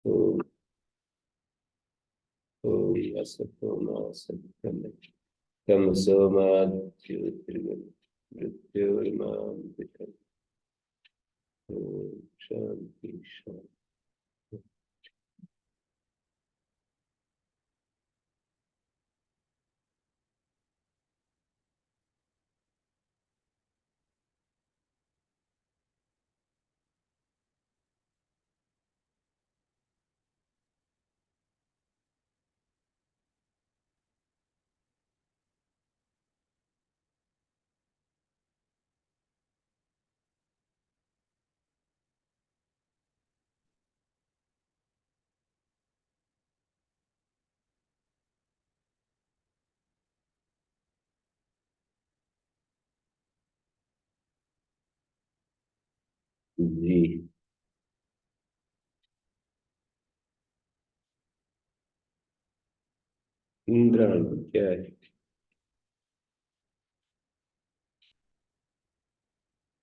ओम ओम असतो मा सत्यम तमसो मा ज्योतिर्गमय मृत्योर्मामृतम्। ओम शांति शांति। जी। इंद्राणी क्या है?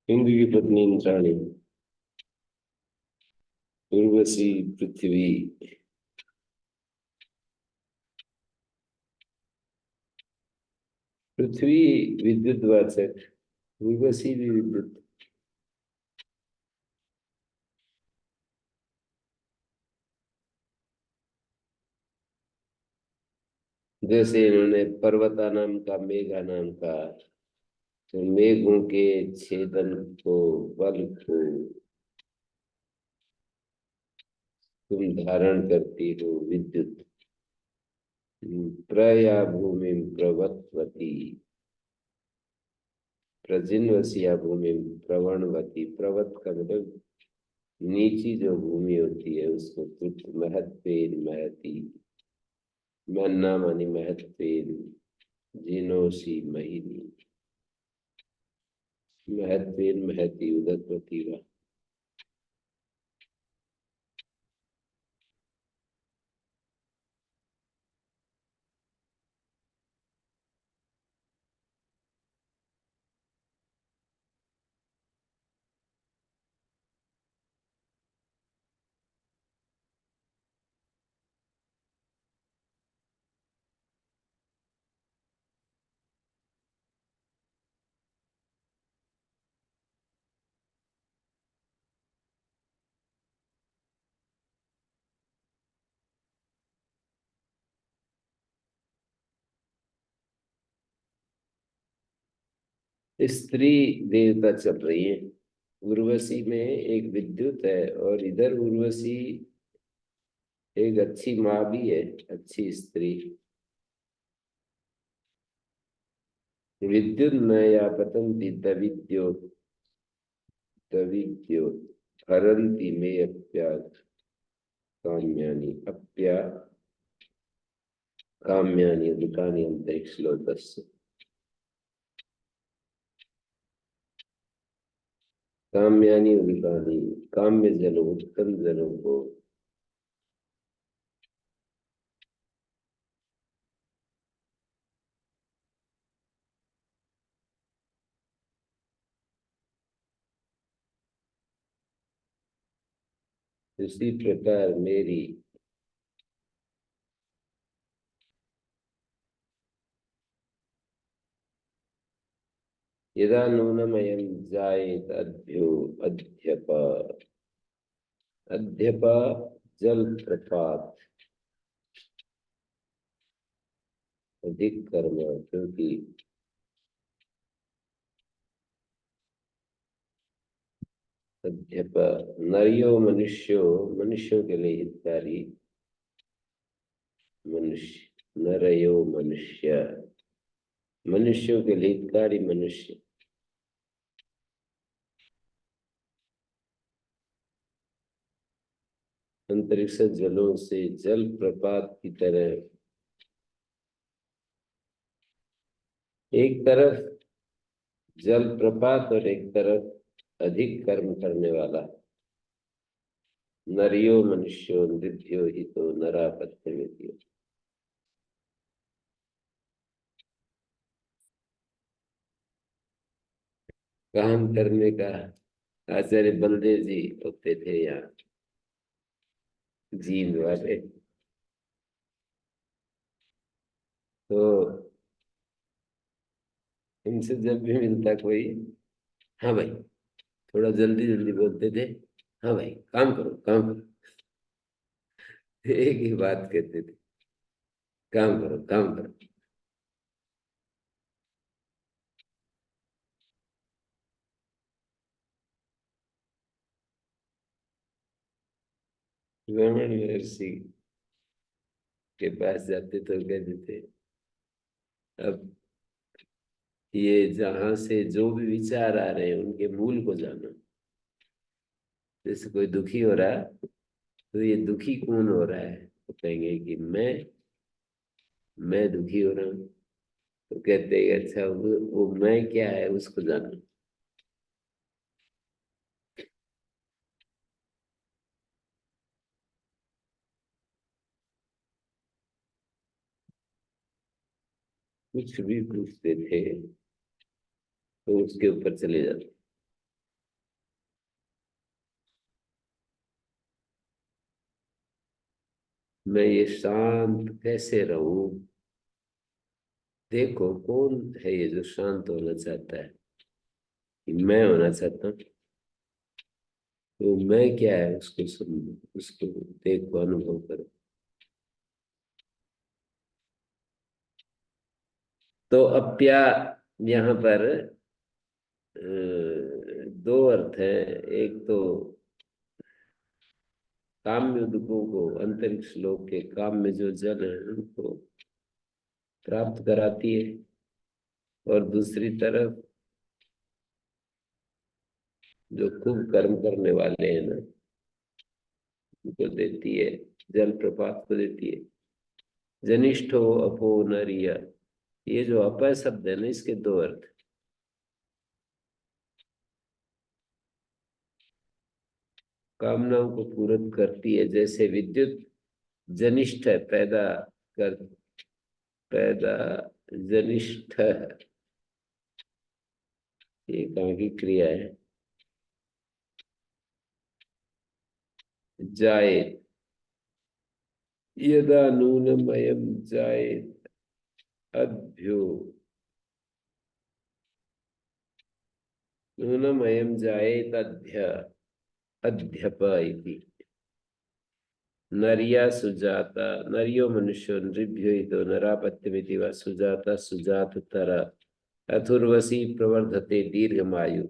इंद्र की पत्नी इंद्राणी, उर्वशी पृथ्वी। पृथ्वी विद्युतवाचक, उर्वशी भी विद्युत। जैसे इन्होंने पर्वता नाम का, मेघा नाम का, तो मेघों के छेदन को, बल को तुम धारण करती हो विद्युत। प्रया भूमि प्रवत्वती, प्रजिन्वसिया भूमि प्रवणवती। प्रवत का मतलब नीची जो भूमि होती है उसको तुच्छ महत्वेन महती, मन्ना मानी महत्वेन, जिनोसी महीनी, महत्वेन महती उदकवती वा। स्त्री देवता चल रही है। उर्वशी में एक विद्युत है और इधर उर्वशी एक अच्छी माँ भी है, अच्छी स्त्री। विद्युत नया पतंती तविद्यो, तविद्यो हरंती में अप्या काम्यानि, अप्या काम्यानि उदकानि अंतरिक्ष लोकस्य। काम्यानि उदकानि, काम्य जलों, उत्तम जलों को इसी प्रकार मेरी यदा नूनमयं जायेत अद्भ्यो अध्यप, अध्यप जल प्रपात, अधिक कर्म, क्योंकि अध्यप नरियो मनुष्यो, मनुष्यों के लिए हितकारी, मनुष्य नरयो मनुष्य, मनुष्यों के लिए हितकारी मनुष्य। अंतरिक्ष जलों से जल प्रपात की तरह, एक तरफ जल प्रपात और एक तरफ अधिक कर्म करने वाला। नरियो मनुष्यो नृत्यो ही तो नरापत्य में। काम करने का आचार्य बलदेव जी होते थे यहाँ। जींद वाले। तो इनसे जब भी मिलता कोई, हाँ भाई, थोड़ा जल्दी जल्दी बोलते थे, हाँ भाई काम करो काम करो, एक ही बात कहते थे, काम करो काम करो। रमन महर्षि के पास जाते तो कहते थे, अब ये जहां से जो भी विचार आ रहे हैं उनके मूल को जानो। जैसे कोई दुखी हो रहा है, तो ये दुखी कौन हो रहा है, तो कहेंगे कि मैं दुखी हो रहा हूँ। तो कहते हैं अच्छा वो मैं क्या है उसको जानो। कुछ भी पूछते थे तो उसके ऊपर चले जाते। मैं ये शांत कैसे रहूं, देखो कौन है ये जो शांत होना चाहता है, कि मैं होना चाहता हूँ। तो मैं क्या है उसको सुनो, उसको देखो, अनुभव करो। तो अप्या यहाँ पर दो अर्थ है। एक तो काम्य उदकों को, अंतरिक्ष लोक के काम में जो जल है उनको प्राप्त कराती है, और दूसरी तरफ जो खूब कर्म करने वाले हैं ना, उनको देती है, जल प्रपात को देती है। जनिष्ठो अपो नरिया, ये जो अप शब्द है ना, इसके दो अर्थ। कामनाओं को पूर्ण करती है, जैसे विद्युत जनिष्ठ है, कर पैदा, जनिष्ठ, ये कहाँ की क्रिया है। जाए, यदा नूनमयम जाए अभ्यो, नूनमयम जाए तद्य अध्यप इति। नरिया सुजाता, नरियो मनुष्यो नृभ्यो हितो नरापत्यमिति वा सुजाता सुजाततर अथुर्वशी प्रवर्धते दीर्घमायु,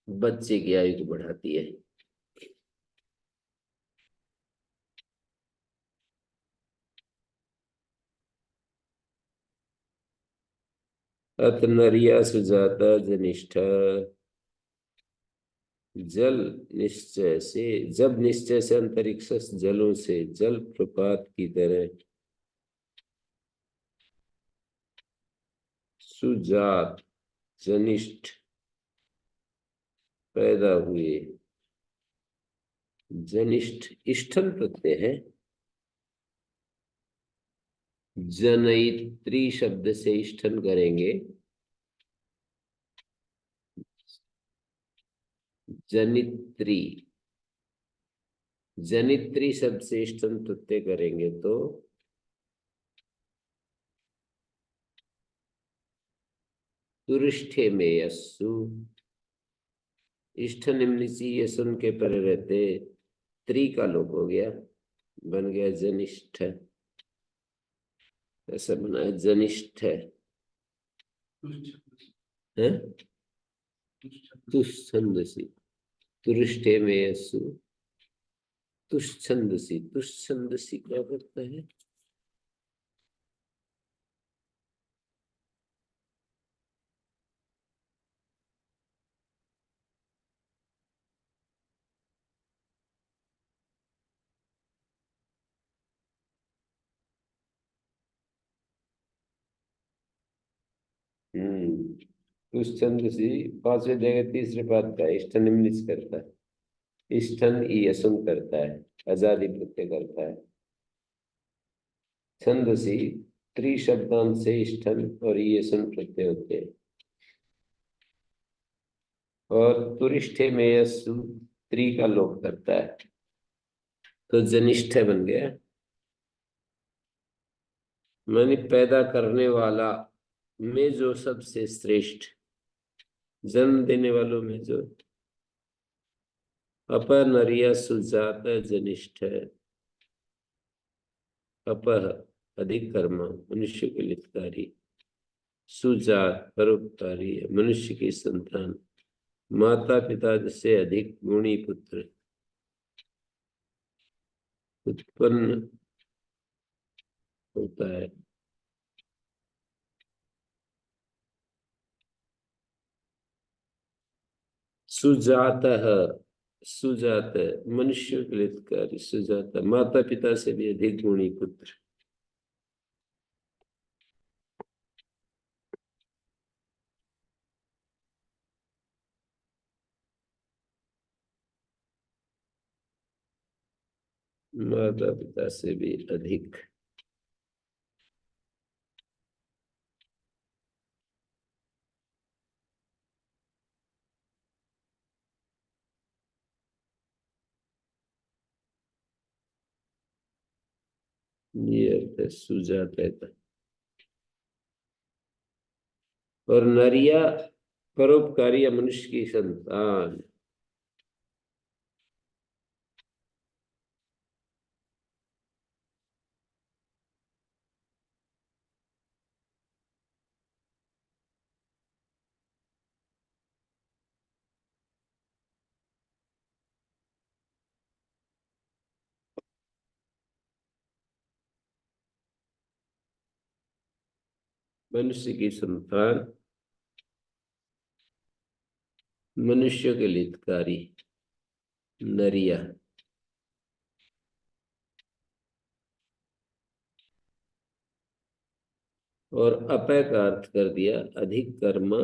बच्चे की आयु को बढ़ाती है। अत नरिया सुजाता जनिष्ठ, जल निश्चय से, जब निश्चय से अंतरिक्ष जलों से जल प्रपात की तरह सुजात जनिष्ठ पैदा हुए। जनिष्ठ इष्टन प्रत्यय है, जनयित्री शब्द से इष्टन करेंगे। जनित्री, जनित्री शब्द से इष्टन प्रत्यय करेंगे तो तुरिष्ठे में यस्सु, इष्ट निम्निची ये सुन के परे रहते, त्री का लोप हो गया, बन गया जनिष्ठ। ऐसा बना है जनिष्ठ है, तुष्छंदसी, तुरिष्ठे में यस्सु, तुष्छंदसी, तुष्छंदसी क्या करता है। तुष्छंदसी पांचवें जगह तीसरे पाद का इष्ट निम्निच करता है, इष्टन यसुन करता है, आजादी प्रत्यय करता है। छंदसी त्रिशब्दांत से इष्टन और यसुन प्रत्यय होते हैं। और तुरिष्ठे में यस्सु, स्त्री का लोप करता है तो जनिष्ठ बन गया। माने पैदा करने वाला में जो सबसे श्रेष्ठ, जन्म देने वालों में जो अपनरिया सुजात जनिष्ठ है। अपह अधिक कर्म, मनुष्य के लितकारी। सुजात परोपकारी है, मनुष्य की संतान। माता पिता से अधिक गुणी पुत्र उत्पन्न होता है। सुजात, सुजात मनुष्य के लितकारी, सुजात माता पिता से भी अधिक गुणी पुत्र। माता पिता से भी अधिक। ये अर्थ है सुजात है। और नरिया परोपकारी या मनुष्य की संतान। मनुष्य की संतान, मनुष्य के लितकारी, नरिया। और अपय का अर्थ कर दिया अधिक कर्म।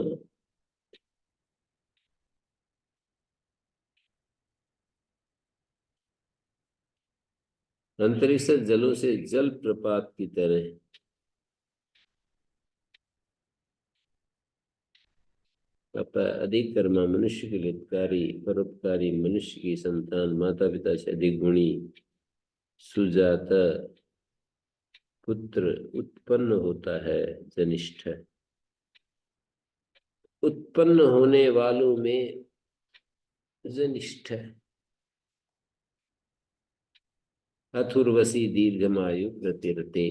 अंतरिक्ष जलों से जल प्रपात की तरह। अपय अधिक कर्म, मनुष्य के लितकारी, परोपकारी, मनुष्य की संतान, माता पिता से अधिक गुणी। सुजात पुत्र उत्पन्न होता है, जनिष्ठ। उत्पन्न होने वालों में जनिष्ठ। अथुर्वसी दीर्घमायु प्रतिरते।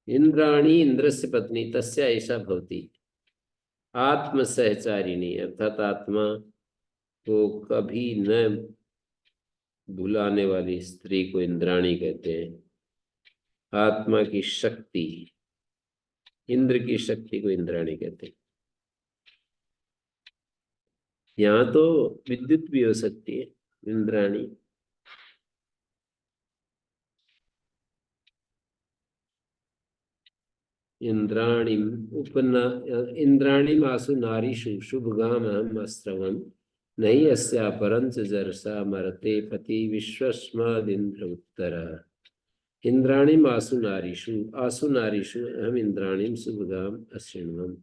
इंद्राणी इंद्रस्य पत्नी तस्या ऐसा भवती। आत्म सहचारिणी अर्थात आत्मा को कभी न भुलाने वाली स्त्री को इंद्राणी कहते हैं। आत्मा की शक्ति, इंद्र की शक्ति को इंद्राणी कहते हैं। यहाँ तो विद्युत भी हो सकती है इंद्राणी। इंद्राणी उपना इंद्राणी आसु नारीषु शुभगाम अहम अस्त्रवम नहीं अस्या परंच जरसा मरते पति विश्वस्मदिंद्र उत्तर। इंद्राणीम आसु नारीषु, आसु नारीषु अहम इंद्राणीम शुभगाम अश्रिणवम।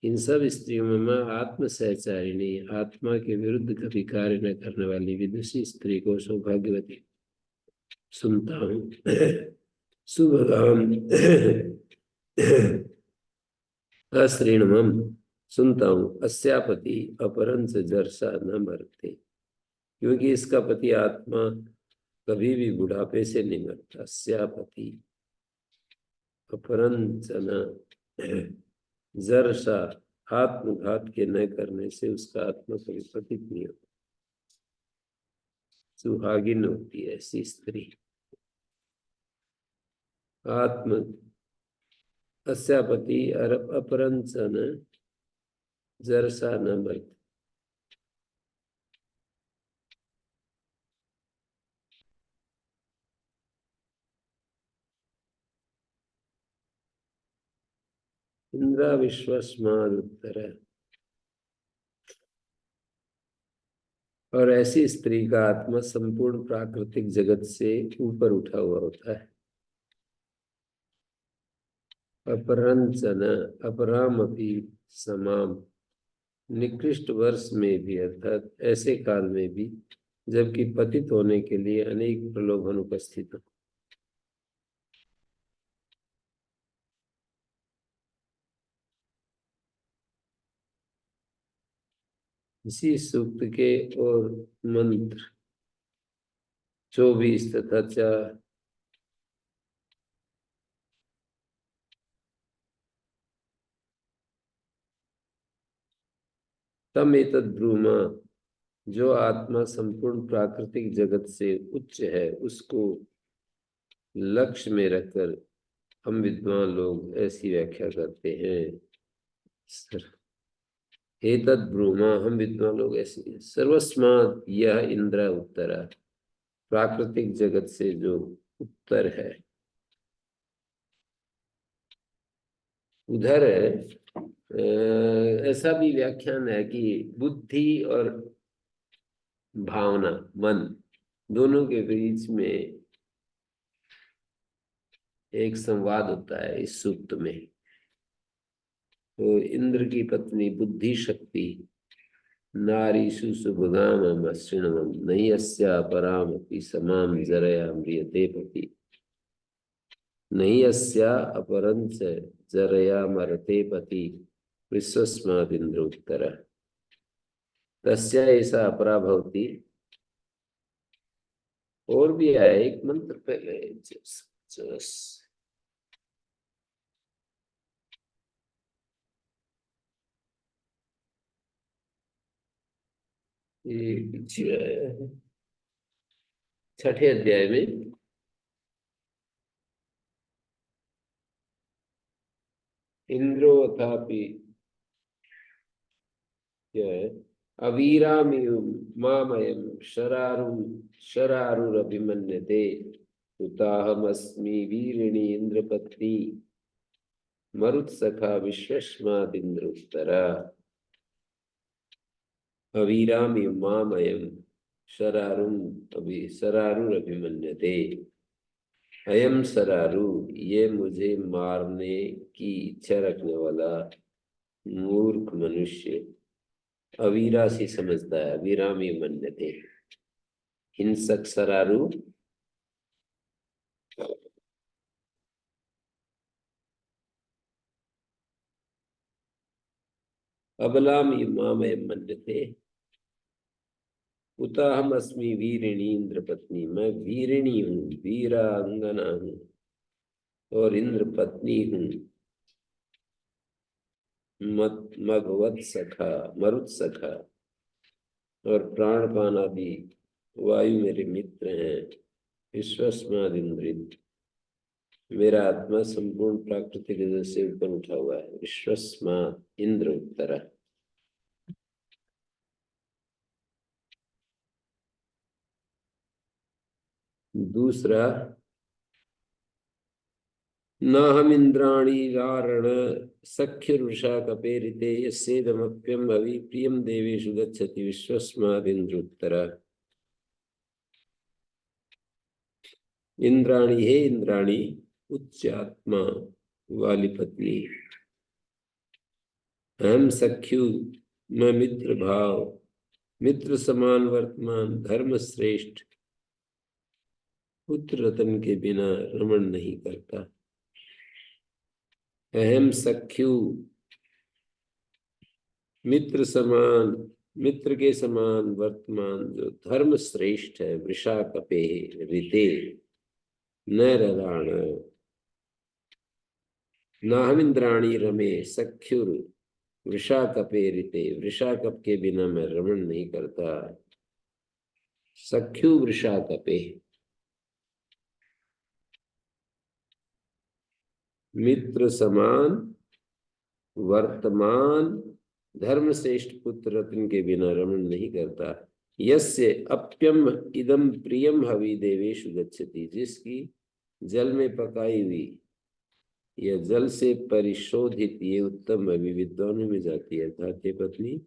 इन सब स्त्रियों में मैं आत्म सहचारिणी, आत्मा के विरुद्ध कभी कार्य न करने वाली विदुषी स्त्री को सौभाग्यवती सुनता हूँ। शुभगाम अश्रीणम सुनता हूँ। अस्यापति अपरंच जरसा न मरते, क्योंकि इसका पति आत्मा कभी भी बुढ़ापे से नहीं मरता। अस्यापति अपरंच न जरसा, आत्मघात के न करने से उसका आत्मा कभी पतित नहीं होता। सुहागिन होती है ऐसी स्त्री। आत्म अस्यापति अपरंच न जरसा न मरते। इंद्रा विश्वस्माद उत्तर। और ऐसी स्त्री का आत्मा संपूर्ण प्राकृतिक जगत से ऊपर उठा हुआ होता है। अपरंचन अपरामपि समाम, निकृष्ट वर्ष में भी अर्थात ऐसे काल में भी जबकि पतित होने के लिए अनेक प्रलोभन उपस्थित हो। इसी सूक्त के और मंत्र 24 तथा 4 तम एतद् ब्रूमा, जो आत्मा संपूर्ण प्राकृतिक जगत से उच्च है उसको लक्ष्य में रखकर हम विद्वान लोग ऐसी व्याख्या करते हैं। एतद् ब्रूमा, हम विद्वान लोग ऐसी, सर्वस्मात् यह इंद्र उत्तरा, प्राकृतिक जगत से जो उत्तर है। उधर ऐसा भी व्याख्यान है कि बुद्धि और भावना मन दोनों के बीच में एक संवाद होता है इस सूक्त में। तो इंद्र की पत्नी बुद्धि शक्ति नारीषु सुभगाम अश्विनवम नहीं अस्या परामपि समाम जरया म्रियते पति, नहीं अस्या अपरंच जरया मरते पति विश्वस्मादिन्द्र उत्तर तस्या ऐसा अपरा भवती। और भी आया एक मंत्र पहले, ये पीछे आया है 6ठे अध्याय में। इंद्रो अथापि क्या है, अवीरामिव मामयम शरारुरभिमन्यते उताहमस्मि वीरिणी इंद्रपत्नी मरुत्सखा विश्वस्मादिन्द्र उत्तरा। अवीरामिव मामयम शरारुरभिमन्यते, अयम सरारु, ये मुझे मारने की इच्छा रखने वाला मूर्ख मनुष्य अवीरा सी समझता है। अवीरामी मन्यते, हिंसक सरारु अबलामी मामय मन्यते उताहम अस्मि वीरिणी इंद्र पत्नी, मैं वीरिणी हूँ, वीरांगना हूँ और इंद्र पत्नी हूँ। मघवत सखा, मरुत सखा और प्राणपान आदि वायु मेरे मित्र हैं। विश्वस्माद इंद्रित, मेरा आत्मा संपूर्ण प्राकृतिक जगत से ऊपर उठा हुआ है। विश्वस्माद इंद्र उत्तरा। दूसरा, न हम इंद्राणी वारण सख्युरुषा कपेरिते यस्येदमप्यम अवि प्रियम देवेषु गच्छति विश्वस्माद इंद्र उत्तरा। इंद्राणी, हे इंद्राणी, उच्च आत्मा वाली पत्नी, हम सख्यु, मैं मित्र भाव, मित्र समान वर्तमान धर्म श्रेष्ठ पुत्र रतन के बिना रमण नहीं करता। अहम सख्यु, मित्र समान, मित्र के समान वर्तमान जो धर्म श्रेष्ठ है। वृषा कपे ऋते न रराण, नाहम इंद्राणी रमे सख्युर वृषा कपे ऋते, वृषा कप के बिना मैं रमण नहीं करता। सख्यु वृषा कपे, मित्र समान वर्तमान धर्म श्रेष्ठ पुत्र रत्न के बिना रमण नहीं करता। यस्य अप्यम इदम प्रियम हवि देवेषु गच्छति, जिसकी जल में पकाई हुई या जल से परिशोधित ये उत्तम हवि विद्वानों में जाती है। अर्थात पत्नी,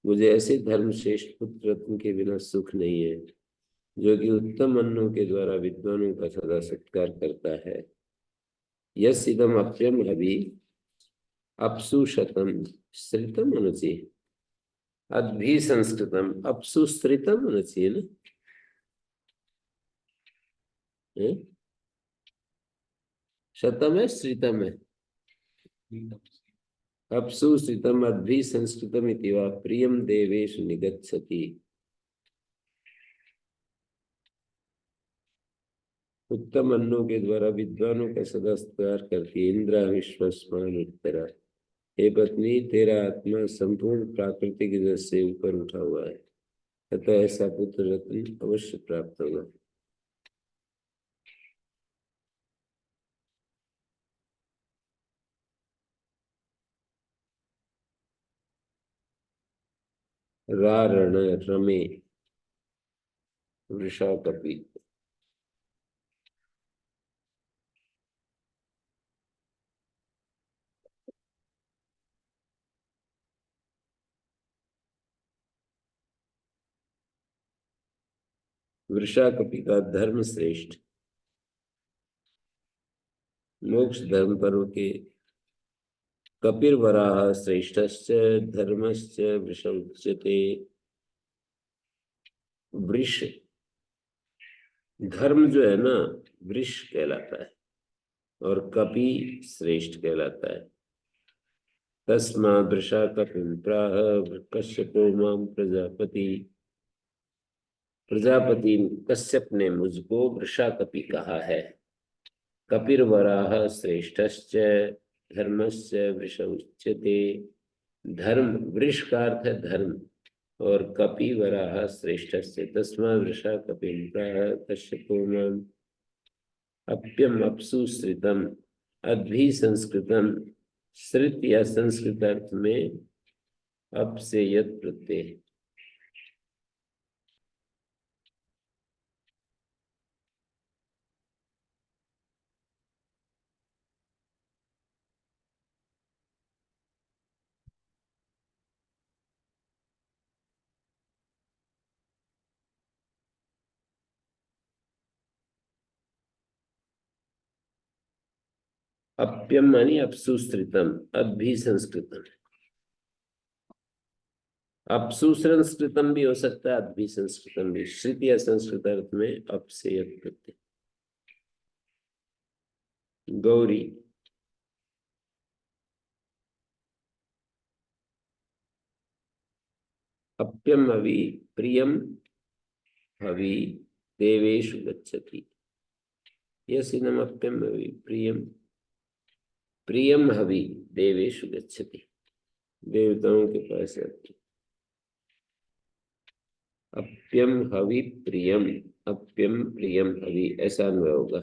मुझे ऐसे धर्म श्रेष्ठ पुत्र रत्न के बिना सुख नहीं है जो कि उत्तम अन्नों के द्वारा विद्वानों का सदा सत्कार करता है। यस इदम अप्यम अभी अपसु शतम श्रितम होना चाहिए, अद्भि संस्कृतम अपसु श्रितम होना चाहिए ना। हैं? शतम है श्रितम है? अपसु श्रितम अद्भि संस्कृतम इति वा प्रियम देवेषु निगच्छति। उत्तम अन्नों के द्वारा विद्वानों का सदा सत्कार करती है। इंद्र विश्वस्मान उत्तरा। हे पत्नी, तेरा आत्मा संपूर्ण प्राकृतिक रस से ऊपर उठा हुआ है, अतः ऐसा पुत्र रत्न अवश्य प्राप्त होगा। रारण रमे वृषा कपि। वृषा कपि का धर्म श्रेष्ठ। मोक्ष धर्म पर्व के कपिर्वराह श्रेष्ठश्च धर्मश्च वृष उच्यते। वृष धर्म जो है ना, वृष कहलाता है और कपि श्रेष्ठ कहलाता है। तस्मात् वृषा कपिम प्राह कश्यपो माम प्रजापति। प्रजापति कश्यप ने मुझको वृषा कपि कहा है। कपिर्वराह श्रेष्ठश्च धर्मश्च वृष उच्यते। धर्म, वृष का अर्थ है धर्म, और कपि वराह श्रेष्ठस्य। तस्मात् वृषा कपिम प्राह कश्यपो माम अप्यम अपसु श्रितम अद्भि संस्कृतम। श्रित या संस्कृत अर्थ में अप से यत प्रत्यय। अप्यम मानी अपसुश्रितम, अद्भि संस्कृतम। अपसु संस्कृतम भी हो सकता है, अद्भि संस्कृतम भी। श्रुत या संस्कृत अर्थ में अप से यत प्रत्यय। गौरी अप्यम हवि प्रियम हवि देवेषु गच्छति। यसिनम अप्यम हवि प्रियम प्रियम हवि देवेषु गच्छति। देवताओं के पास जाती। अप्यम हवि प्रियम, अप्यम प्रियम हवि, ऐसा अन्वय होगा।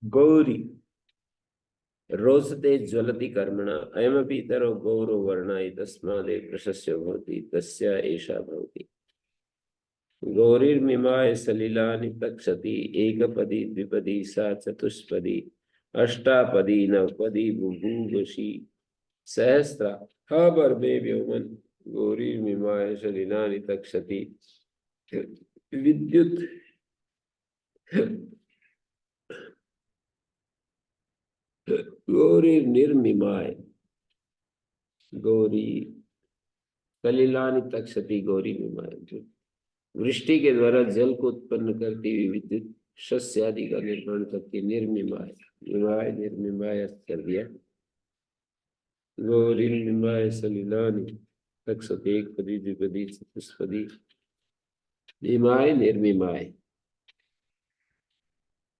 गौरी रोचते ज्वलति कर्मणा अयमपि इतरो गौरो वर्णाय तस्मादेव प्रशस्य भवति तस्य एषा भवति। गौरीर्मिमाय सलिलानि तक्षति एकपदी द्विपदी सा चतुष्पदी अष्टापदी नवपदी बुभुवशी सहस्रा हर्मे व्योमन। गौरीर्मिमाय सलिलानि तक्षति विद्युत गौरी निर्मिमाय। गौरी कलिलानि तक्षति गौरी मिमाय। वृष्टि के द्वारा जल को उत्पन्न करती हुई विद्युत शस्य आदि का निर्माण करती। निर्मिमाय, मिमाय निर्मिमाय कर दिया। गौरी मिमाय सलिलानि तक्षति एक पदी द्विपदी चतुष्पदी मिमाय निर्मिमाय।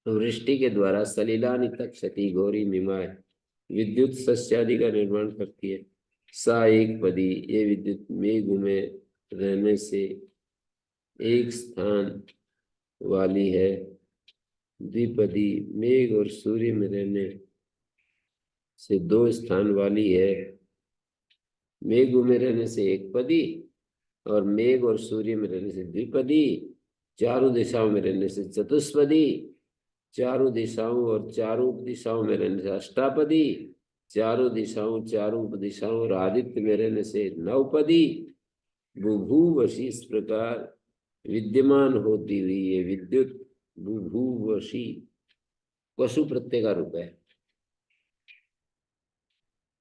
वृष्टि के द्वारा सलिलानि तक्षति गौरी मिमाय विद्युत शस्यादि का निर्माण करती है। सा एक पदी, ये विद्युत मेघ में रहने से एक स्थान वाली है। द्विपदी, मेघ और सूर्य में रहने से दो स्थान वाली है। मेघ में रहने से एक पदी और मेघ और सूर्य में रहने से द्विपदी। चारों दिशाओं में रहने से चतुष्पदी। चारों दिशाओं और चारों दिशाओं में रहने से अष्टापदी। चारों दिशाओं, चारों दिशाओं और आदित्य में रहने से नवपदी बुभुवशी, इस प्रकार विद्यमान होती हुई ये विद्युत बुभुवशी पशु प्रत्यय का रूप है।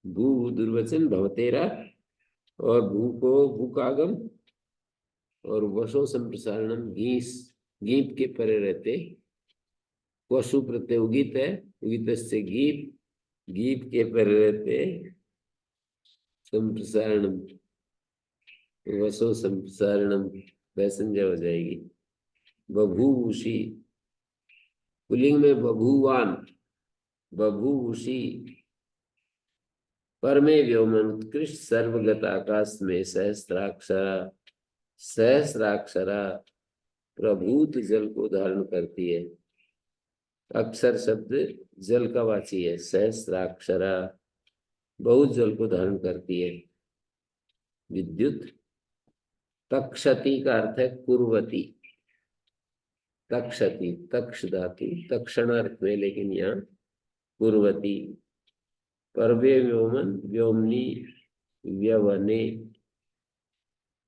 भू दुर्वचन भवतेरा, और भू को भू का आगम, और वशो संप्रसारणम घीस, गीप के परे रहते, वसु प्रत्यय उगित है, उगित से गीप, गीप के परे रहते संप्रसारणम, वसो संप्रसारणम पैसेंजर हो जाएगी। बभूषी पुलिंग में बभूवान, बभूषी परमे व्योमन उत्कृष्ट सर्वगत आकाश में सहस्त्राक्षरा, सहस्राक्षरा प्रभूत जल को धारण करती है। अक्षर शब्द जल का वाची है। सहस्राक्षरा बहुत जल को धारण करती है। विद्युत तक्षति का अर्थ है कुर्वती, तक्षति तक्ष धातु तक्षणार्थ में, लेकिन यहाँ कुर्वती। पर्वे व्योमन व्योमनी व्यवने,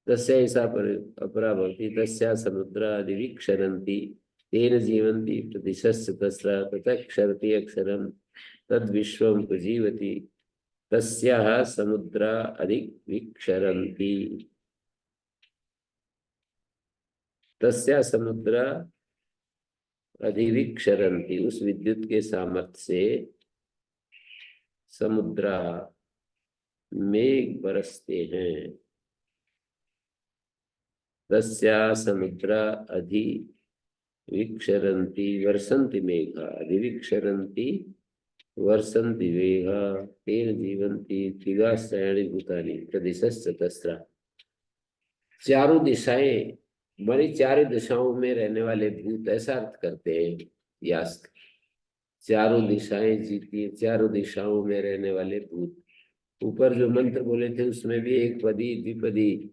तस्या ऐसा पर अपरा भवति, तस्या समुद्रादिवि क्षरन्ति, तेन जीवन्ति प्रतिशस्य तस्रा ततक्षरति अक्षरम तद्विश्वम उपजीवति, तस्याः समुद्रा अधिक विक्षरन्ति, तस्या समुद्रा अधिविक्षरन्ति, उस विद्युत के सामर्थ्य से समुद्रा मेघ बरसते हैं। तस्या समुद्रा अधिविक्षरन्ति वर्षन्ति मेघा, अधिविक्षरन्ति वर्षन्ति मेघा, तेन जीवन्ति त्रिगाश्रयाणि भूतानि प्रदिशश्च तस्रा। चारों दिशाएं बड़ी, चारों दिशाओं में रहने वाले भूत, ऐसा अर्थ करते हैं यास्क। चारों दिशाएं जीती, चारों दिशाओं में रहने वाले भूत। ऊपर जो मंत्र बोले थे उसमें भी एक पदी द्विपदी,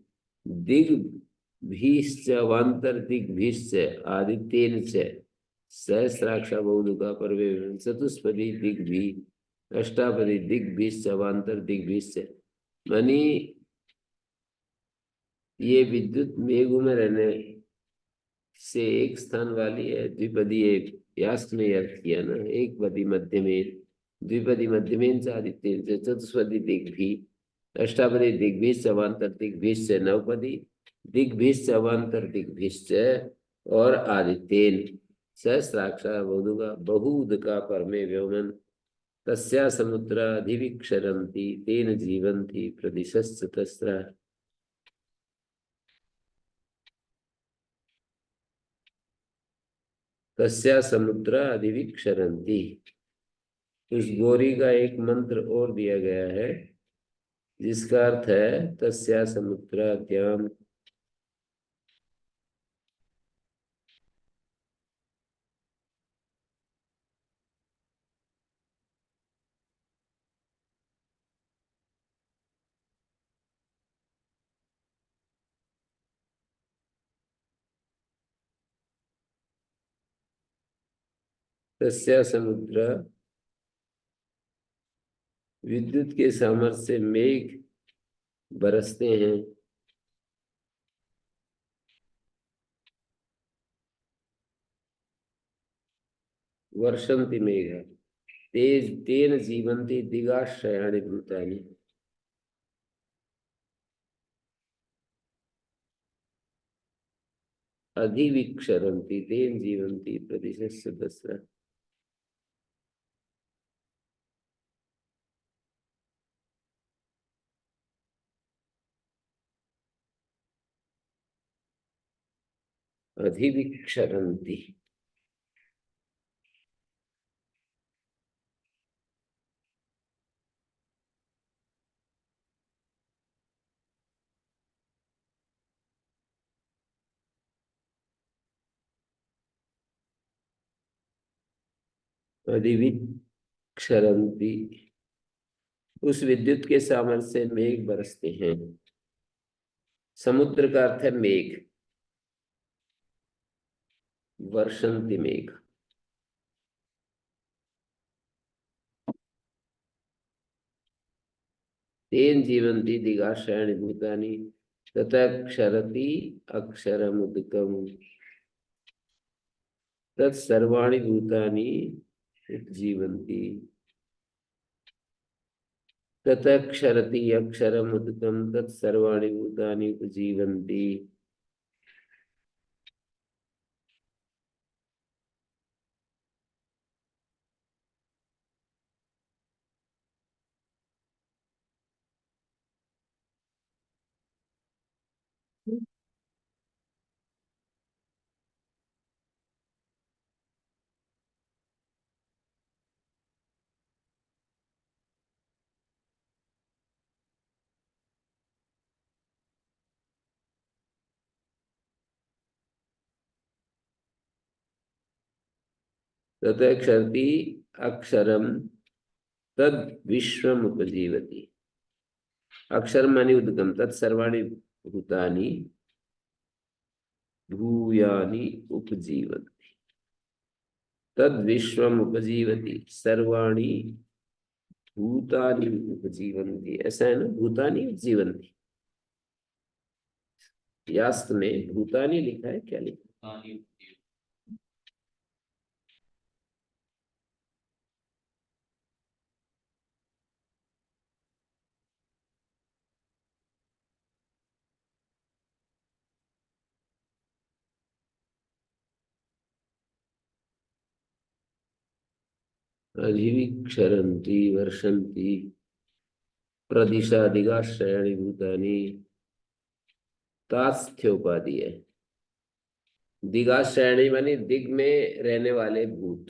दिग भीश्च वांतर दिग भीश्च आदित्येन च सहस्राक्षा बहुदुका पर्वे चतुष्पदी दिग भी, अष्टापदी दिग भीश्च वांतर दिग भीश्च, मानी ये विद्युत मेघों में रहने से एक स्थान वाली है। द्विपदी एक यास्क ने अर्थ किया ना, एक पदी मध्यमेन, द्विपदी मध्यमेन से आदित्य, चतुष्पदी दिग्भी, अष्टापदी दिग्भीश्च अवान्तर दिग्भीश्च, नवपदी दिग्भीश्च अवान्तर दिग्भीश्च और आदित्येन सहस्राक्षा बहुदुका, बहुदका परमे व्योमन, तस्या समुद्राधिविक्षरन्ति तेन जीवन्ति प्रदिशश्च तस्रा। तस्या समुद्रा अधिविक्षरन्ति, उस गौरी का एक मंत्र और दिया गया है जिसका अर्थ है तस्या समुद्रा ज्ञान, तस्या समुद्रा विद्युत के सामर्थ्य से मेघ बरसते हैं। वर्षन्ति मेघ तेज तेन जीवन्ति दिगाश्रयाणि भूतानि, अधिविक्षरन्ति तेन जीवन्ति प्रतिशस्य तस्रा। अधिविक्षरन्ति अधिविक्षरन्ति, उस विद्युत के सामर्थ्य से मेघ बरसते हैं। समुद्र का अर्थ है मेघ, वर्षन्ति मेघ। तेन जीवन्ति दिगाश्रयाणि भूतानि ततक्षरति अक्षरमुदकम् तत्सर्वाणि भूतानि उपजीवन्ति ततक्षरति अक्षरमुदकम् तत्सर्वाणि भूतानि उपजीवन्ति। ततक्षरति अक्षरम तद विश्वम उपजीवति। अक्षर माने उद्गम तत्सर्वाणि भूतानि भूयानि उपजीवन्ति तद विश्वम उपजीवति सर्वाणि भूतानि उपजीवन्ति। ऐसा है ना, भूतानि उपजीवन्ति। यास्क में भूतानि लिखा है, क्या लिखा है? अधिविक्षरन्ति वर्षन्ति प्रदिशा दिगाश्रयाणि भूतानि। तास्थ्योपाधि है। दिगाश्रयाणी मानी दिग में रहने वाले भूत।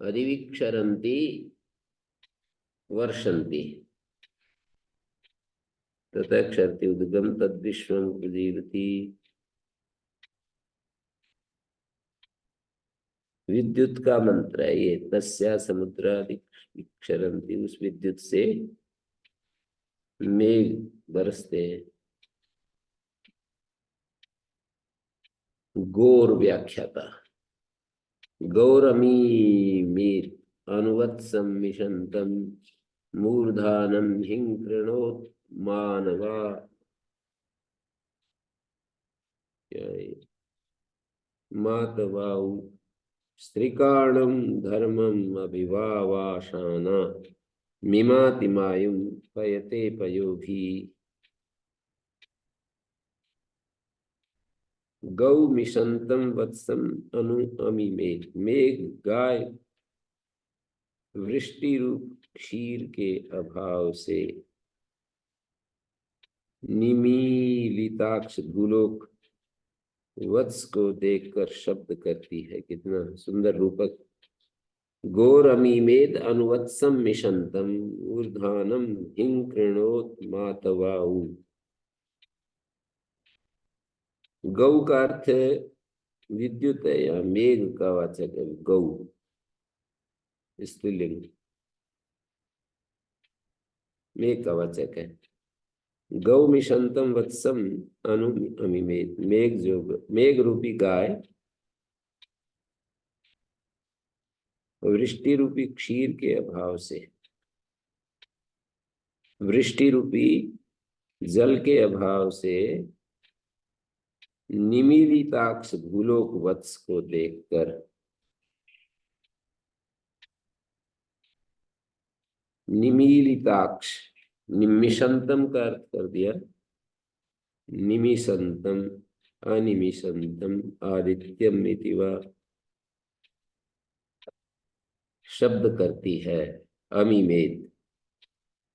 अधिविक्षरन्ति वर्षन्ति तथा क्षरति उद्गम तद विश्वम उपजीवति। विद्युत का मंत्र है ये। तस्या समुद्रादिक्षरन्ति, उस विद्युत से मेघ बरसते हैं। गौर व्याख्याता गौरमी मीर अनुवत्सम मिशंतम मूर्धानम हिंकृणोत मानवा। मातवाउ स्त्रीकाणम धर्मम अभिवावाशाना मिमातिमायुं पयते पयोभी। गौ मिशंतम वत्सम अनु अमीमे। मेघ गाय वृष्टि रूप क्षीर के अभाव से निमीलिताक्ष भूलोक वत्स को देखकर शब्द करती है। कितना सुंदर रूपक। गौरमीमेद अनुवत्सम मिशंतम ऊर्ध्वानम हिंकृणोत मातवाऊ। गौ का अर्थ विद्युत है, या मेघ का वाचक है गौ, स्त्रीलिंग। मेघ का वाचक है। गौ मिशंतम वत्सम अनु अमिमेत। मेघ जो मेघ रूपी गाय वृष्टि रूपी क्षीर के अभाव से, वृष्टि रूपी जल के अभाव से निमीलिताक्ष भूलोक वत्स को देखकर। निमीलिताक्ष निमिषंतम का अर्थ कर दिया। निमिषंतम अनिमिषंतम आदित्यम इति वा शब्द करती है। अमीमेत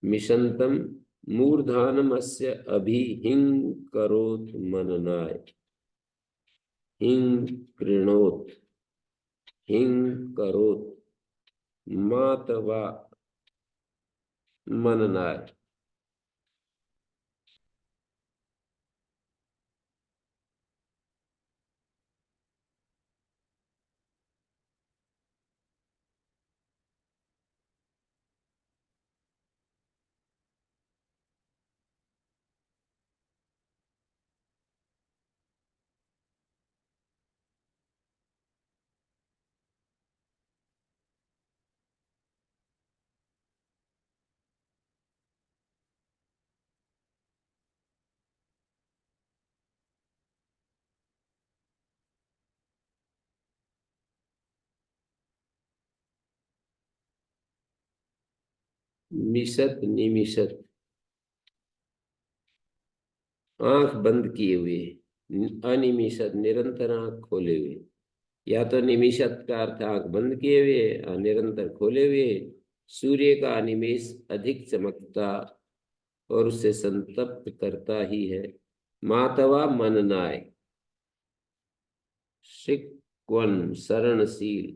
मिशंतम मूर्धानम अस्य अभि हिंग करोत मननाय। हिंग कृणोत हिंग करोत मातवा मननाय। मिशत निमिशत, आंख बंद किए हुए, अनिमिषत निरंतर आंख खोले हुए। या तो निमिषत का अर्थ आंख बंद किए हुए और निरंतर खोले हुए। सूर्य का अनिमेष अधिक चमकता और उसे संतप्त करता ही है। मातवा मननाय, शिक्वन शरणशील,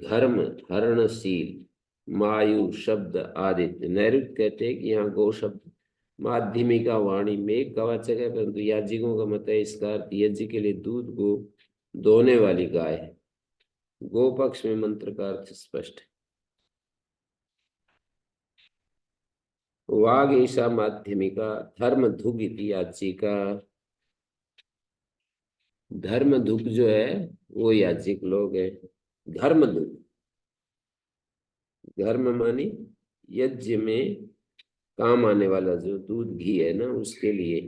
धर्म हरणशील, मायु शब्द आदित्य। नैऋत्य कहते हैं कि यहाँ गो शब्द माध्यमिका वाणी में कवचक है, परंतु याज्ञिकों का मत है इसका अर्थ यज्ञ के लिए दूध को दोने वाली गाय है। गो पक्ष में मंत्र का अर्थ स्पष्ट है। वाग ईशा माध्यमिका, धर्म धुग इति याज्ञिका। धर्म धुग जो है वो याज्ञिक लोग है। धर्म धुग, धर्म मानी यज्ञ में काम आने वाला जो दूध घी है ना, उसके लिए।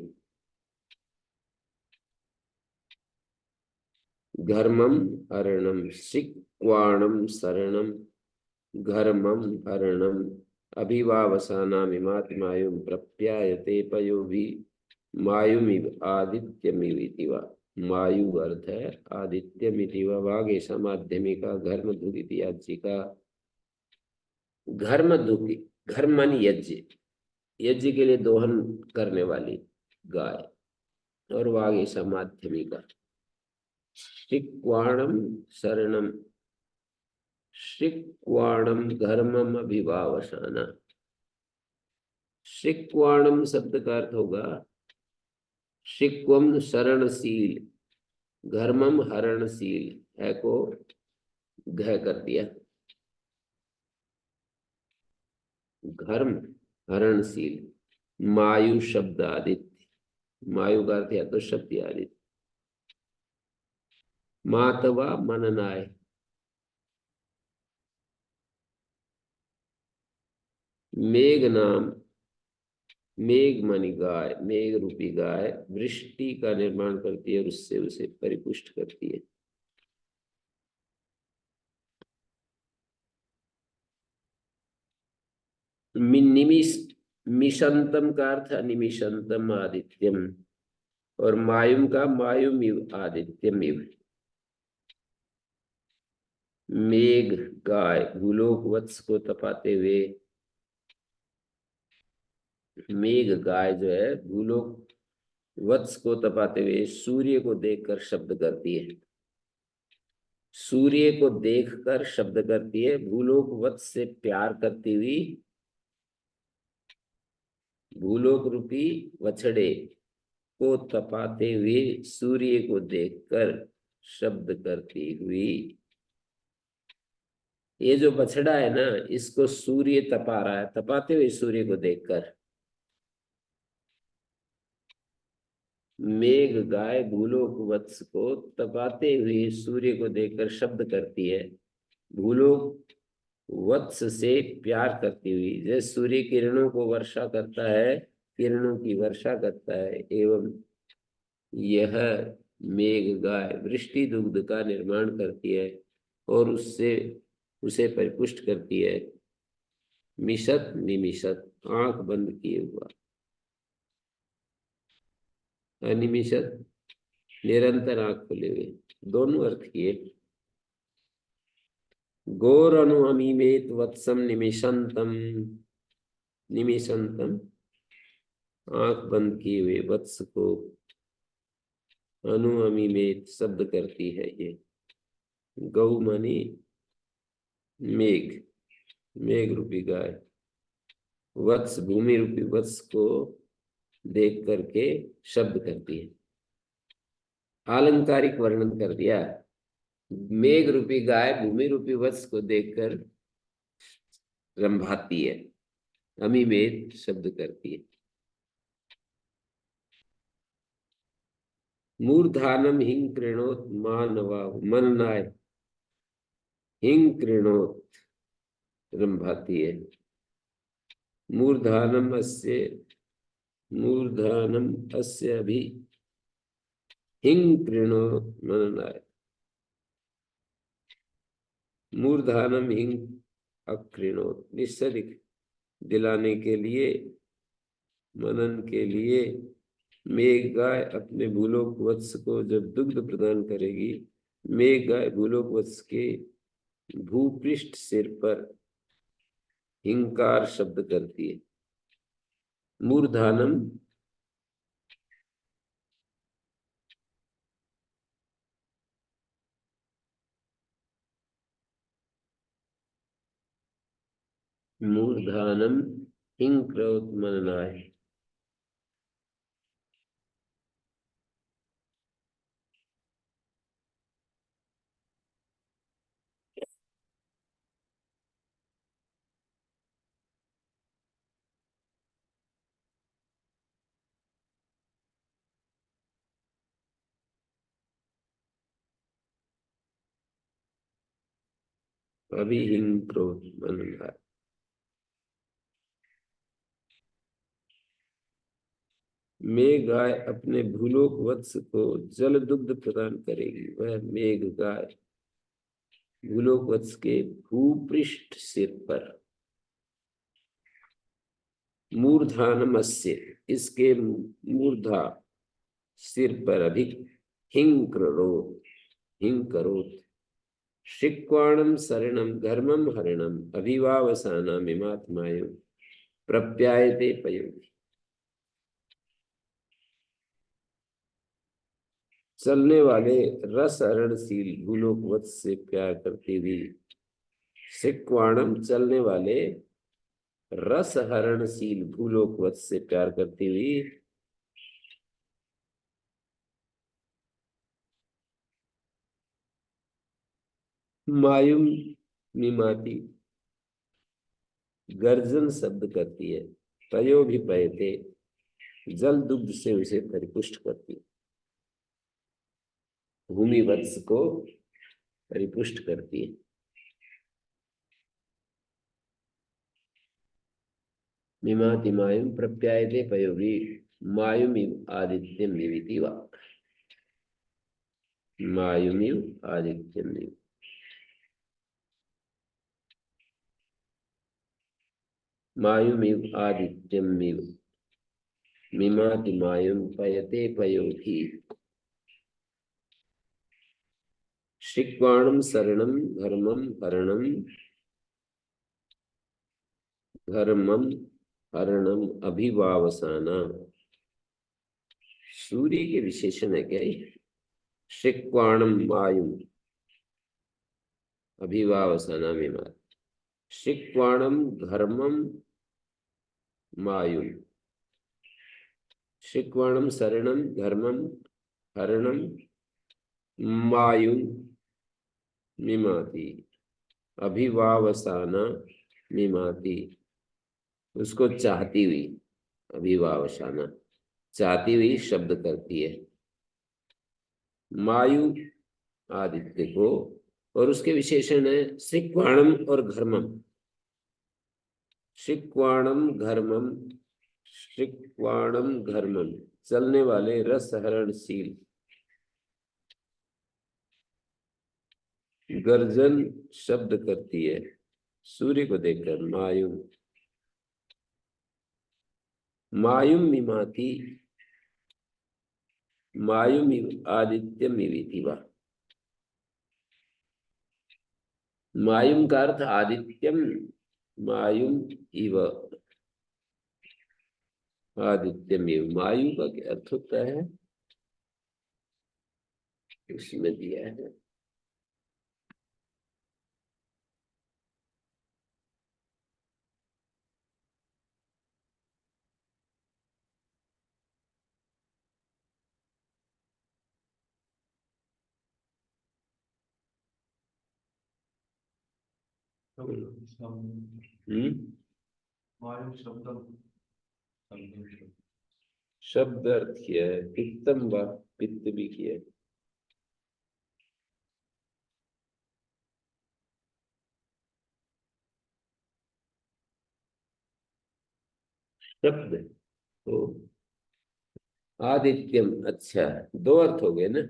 घर्मम हरणम, शिक्वाणम शरणम, घर्मम हरणम, अभिवावसानामिमाति मायुम प्रप्यायते पयोभि, मायुमिव आदित्यमिति वा। मायु अर्थ है आदित्यमिति वा। वागेश माध्यमिका घर्म धुगिति याज्ञिका। घर्म धुगी, घर्म मानी यज्ञ, यज्ञ के लिए दोहन करने वाली गाय। और वागेश माध्यमिका, शिक्वाणम शरणम, शिक्वाणम धर्मम अभिभावशाना। शिक्वाणम शब्द का अर्थ होगा शिक्वम शरणशील, घर्मम हरणशील, है को घ कर दिया। घर्म हरणशील, मायु शब्द आदित्य, मायु का अर्थ या तो शब्द आदित्य। मातवा मननाय, मेघ नाम, मेघ मानी गाय, मेघ रूपी गाय वृष्टि का निर्माण करती है और उससे उसे परिपुष्ट करती है। निमिष, मिशंतम का अर्थ निमिषंतम आदित्यम, और मायुम का मायुमिव आदित्यमिव। मेघ गाय भूलोक वत्स को तपाते हुए, मेघ गाय जो है भूलोक वत्स को तपाते हुए सूर्य को देखकर शब्द करती है। सूर्य को देखकर शब्द करती है। भूलोक वत्स से प्यार करती हुई, भूलोक रूपी वछड़े को तपाते हुए सूर्य को देखकर शब्द करती हुई। ये जो बछड़ा है ना, इसको सूर्य तपा रहा है, तपाते हुए सूर्य को देखकर। मेघ गाय भूलोक वत्स को तपाते हुए सूर्य को देखकर शब्द करती है। भूलोक वत्स से प्यार करती हुई, जैसे सूर्य किरणों को वर्षा करता है, किरणों की वर्षा करता है, एवं यह मेघ गाय वृष्टि दुग्ध का निर्माण करती है और उससे उसे परिपुष्ट करती है। मिशत निमिशत, आंख बंद किए हुआ। अनिमिषत निरंतर आंख खुले हुए, दोनों अर्थ किए। गौर अनु अमीमेत वत्सम निमिषंतम, निमिषंतम आंख बंद किए हुए वत्स को अनु अमीमेत शब्द करती है ये। गौ मानी मेघ, मेघ रूपी गाय, वत्स भूमि रूपी वत्स को देख करके शब्द करती है। आलंकारिक वर्णन कर दिया। मेघ रूपी गाय भूमि रूपी वत्स को देखकर रंभाती है, अमीमेत शब्द करती है। मूर्धानम हिंग कृणोत मानवा मननाय, हिंग कृणोत रंभाती है। मूर्धानम अस्य, मूर्धानम अस्य अभि हिंग कृणो मननाय। मूर्धानम हिंग अकृणोत, निश्चय दिलाने के लिए, मनन के लिए। मेघ गाय अपने भूलोक वत्स को जब दुग्ध प्रदान करेगी, मेघ गाय भूलोक वत्स के भूपृष्ठ सिर पर हिंकार शब्द करती है। मूर्धानम मूर्धानम हिंक्रोत मननाय। अभी हिंक्रोत मननाय। मेघ गाय अपने भूलोक वत्स को जल दुग्ध प्रदान करेगी। वह मेघ गाय भूलोक वत्स के भूपृष्ठ सिर पर, मूर्धानमस्य इसके मूर्धा सिर पर, अधिक हिंक्रोत हिंकरोत। शिक्वाणम शरणम धर्मम हरणम अभिवावसाना मिमात्मायु प्रप्यायते पयोधि। चलने वाले रस हरणशील भूलोक वत्स से प्यार करती हुई, शिक्वाणम चलने वाले रस हरणशील भूलोक वत्स से प्यार करती हुई, मायुम मिमाती गर्जन शब्द करती है। तयो भी पयते जल दुग्ध से उसे परिपुष्ट करती है। भूमि वत्स को परिपुष्ट करती है। मिमाति मायुम प्रप्यायते पयोभी मायुमिव आदित्यम निविति वा। मायुमिव आदित्यम निविति। मायुमिव आदित्यमिव मिमाति मायुम पयते पयोधि। शिक्वाणम शरणम धर्मम हरणम धर्मम हरणम अभिवावसाना। सूर्य के विशेषण है क्या ये? शिक्वाणम मायुम अभिवावसाना मिमाति। शिक्वाणम धर्मम मायुम, शिक्वाणम शरणम धर्मम हरणम मायुम मिमाति अभिवावसाना मिमाति। उसको चाहती हुई, अभिवावसाना चाहती हुई शब्द करती है। मायु आदित्य को, और उसके विशेषण है शिक्वाणम और घर्मम। शिक्वाणम घर्मम, शिक्वाणम घर्मम चलने वाले रस हरणशील, गर्जन शब्द करती है सूर्य को देखकर। मायुम मायुम मिमाति मायुमिव आदित्यमिव वा। मायुम का अर्थ आदित्यम, मायुम इव आदित्यमिव। मायु का क्या अर्थ होता है इसमें दिया है। शब्द अर्थ किया है, पित्तम व पित्त भी किया है। शब्द तो आदित्यम, अच्छा दो अर्थ हो गए ना,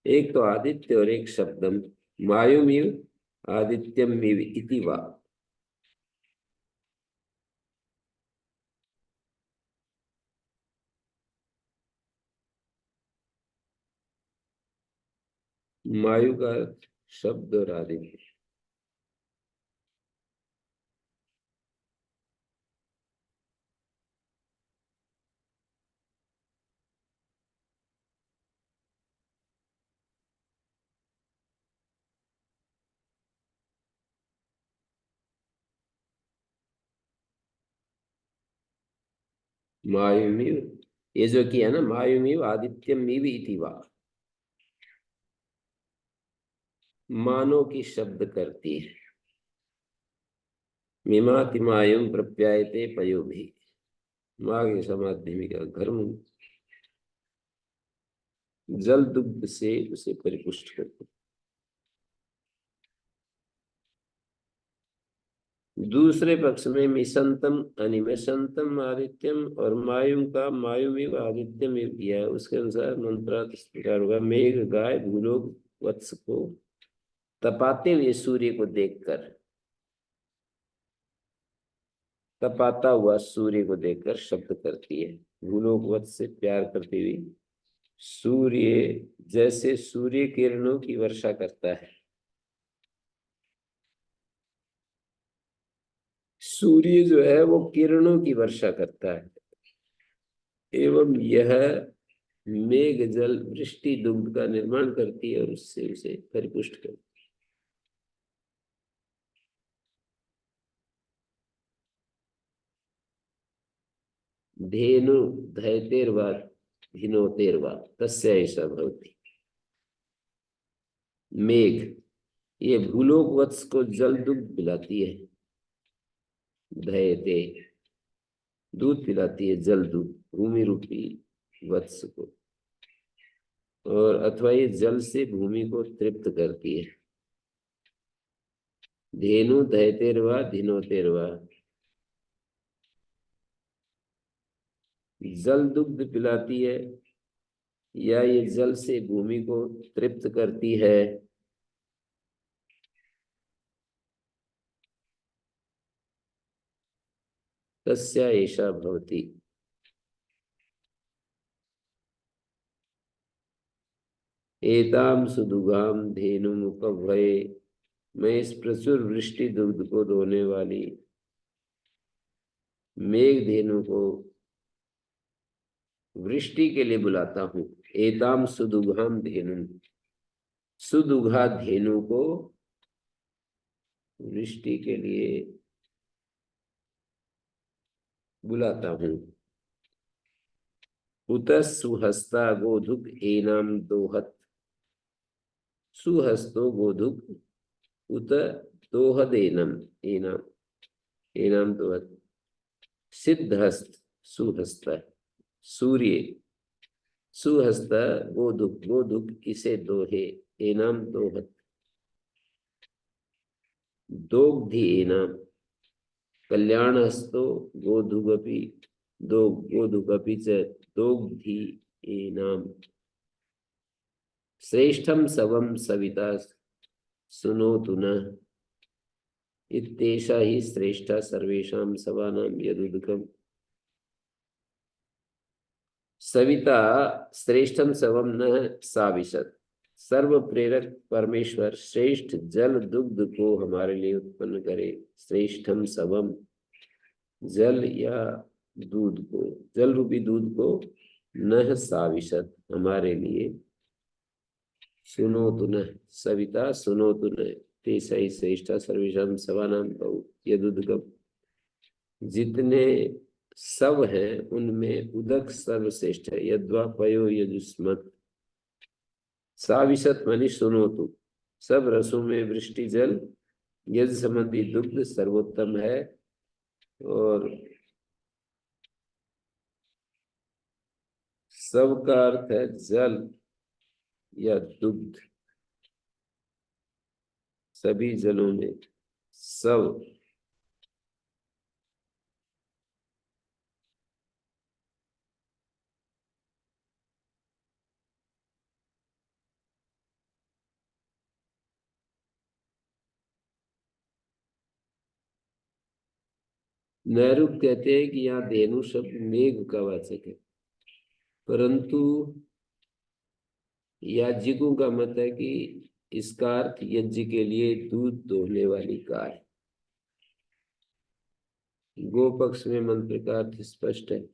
एक तो आदित्य और एक शब्दम। मायुमिव आदित्यमिव इति वा। मायु का शब्द और आदित्य। मायुमिव, ये जो किया ना, मायुमिव आदित्यमिव इति वा, मानो की शब्द करती है। मिमातिमायुम प्रप्यायते पयो भी, माँ के समाधि का घर्म जल दुग्ध से उसे परिपुष्ट करते। दूसरे पक्ष में मिशंतम अनिमेशंतम आदित्यम और मायुम का मायुमिव आदित्यम किया है, उसके अनुसार मंत्रार्थ इस प्रकार होगा। मेघ गाय भूलोक वत्स को तपाते हुए सूर्य को देखकर, तपाता हुआ सूर्य को देखकर शब्द करती है। भूलोक वत्स से प्यार करती हुई सूर्य जैसे सूर्य किरणों की वर्षा करता है। सूर्य जो है वो किरणों की वर्षा करता है, एवं यह मेघ जल वृष्टि दुग्ध का निर्माण करती है और उससे उसे परिपुष्ट करती है। धेनु धैतेर्वा धिनोतेर्वा तस्य ऐसा भवति। मेघ ये भूलोक वत्स को जल दुग्ध पिलाती है, धैते दूध पिलाती है, जल दूध भूमि रूपी वत्स को, और अथवा ये जल से भूमि को तृप्त करती है। धेनु दहतेरवा धिनोतेरवा, जल दुग्ध पिलाती है या ये जल से भूमि को तृप्त करती है। तस्या एषा भवति। एताम सुदुगाम धेनु मुपभये, मैं इस प्रचुर वृष्टि दुग्ध को दोने वाली मेघ धेनु को वृष्टि के लिए बुलाता हूँ। एताम सुदुघाम धेनु, सुदुघा धेनु को वृष्टि के लिए बुलाता हूँ। उत सुहस्ता गोधुक एनाम दोहत, सुहस्तो गोधुक उत दोहदेनम एनाम, एनाम दोहत। सिद्धहस्त सुहस्त, सूर्य सुहस्त गोधुक, गोधुक इसे दोहे, एनाम दोहत। दोग्धि एनाम कल्याणहस्तो गोधुगपि, दो गोधुगपि च दोग्धि एनाम। श्रेष्ठम सवम सविता सुनोतु न, इत्येषा हि श्रेष्ठा सर्वेषां सवानां यदुदकम्। सविता श्रेष्ठम सवम न साविशत, सर्व प्रेरक परमेश्वर श्रेष्ठ जल दुग्ध को हमारे लिए उत्पन्न करे। श्रेष्ठम सवम, जल या दूध को, जल रूपी दूध को, न साविशत हमारे लिए, सुनो तु न सविता सुनो तु न, तेसा ही श्रेष्ठा सर्वेशम सवानाम यदुदकम। जितने सब हैं उनमें उदक सर्वश्रेष्ठ है। यद्वा पयो यजुस्मत, साविशत मनी सुनो तु, सब रसों में वृष्टि जल यज संबंधी दुग्ध सर्वोत्तम है। और सब का अर्थ है जल या दुग्ध, सभी जलों में सब। नैरुप कहते हैं कि यहाँ धेनु शब्द मेघ का वाचक है, परंतु याज्ञिकों का मत है कि इसका अर्थ यज्ञ के लिए दूध दोहने वाली गाय। गो पक्ष में मंत्र का अर्थ स्पष्ट है।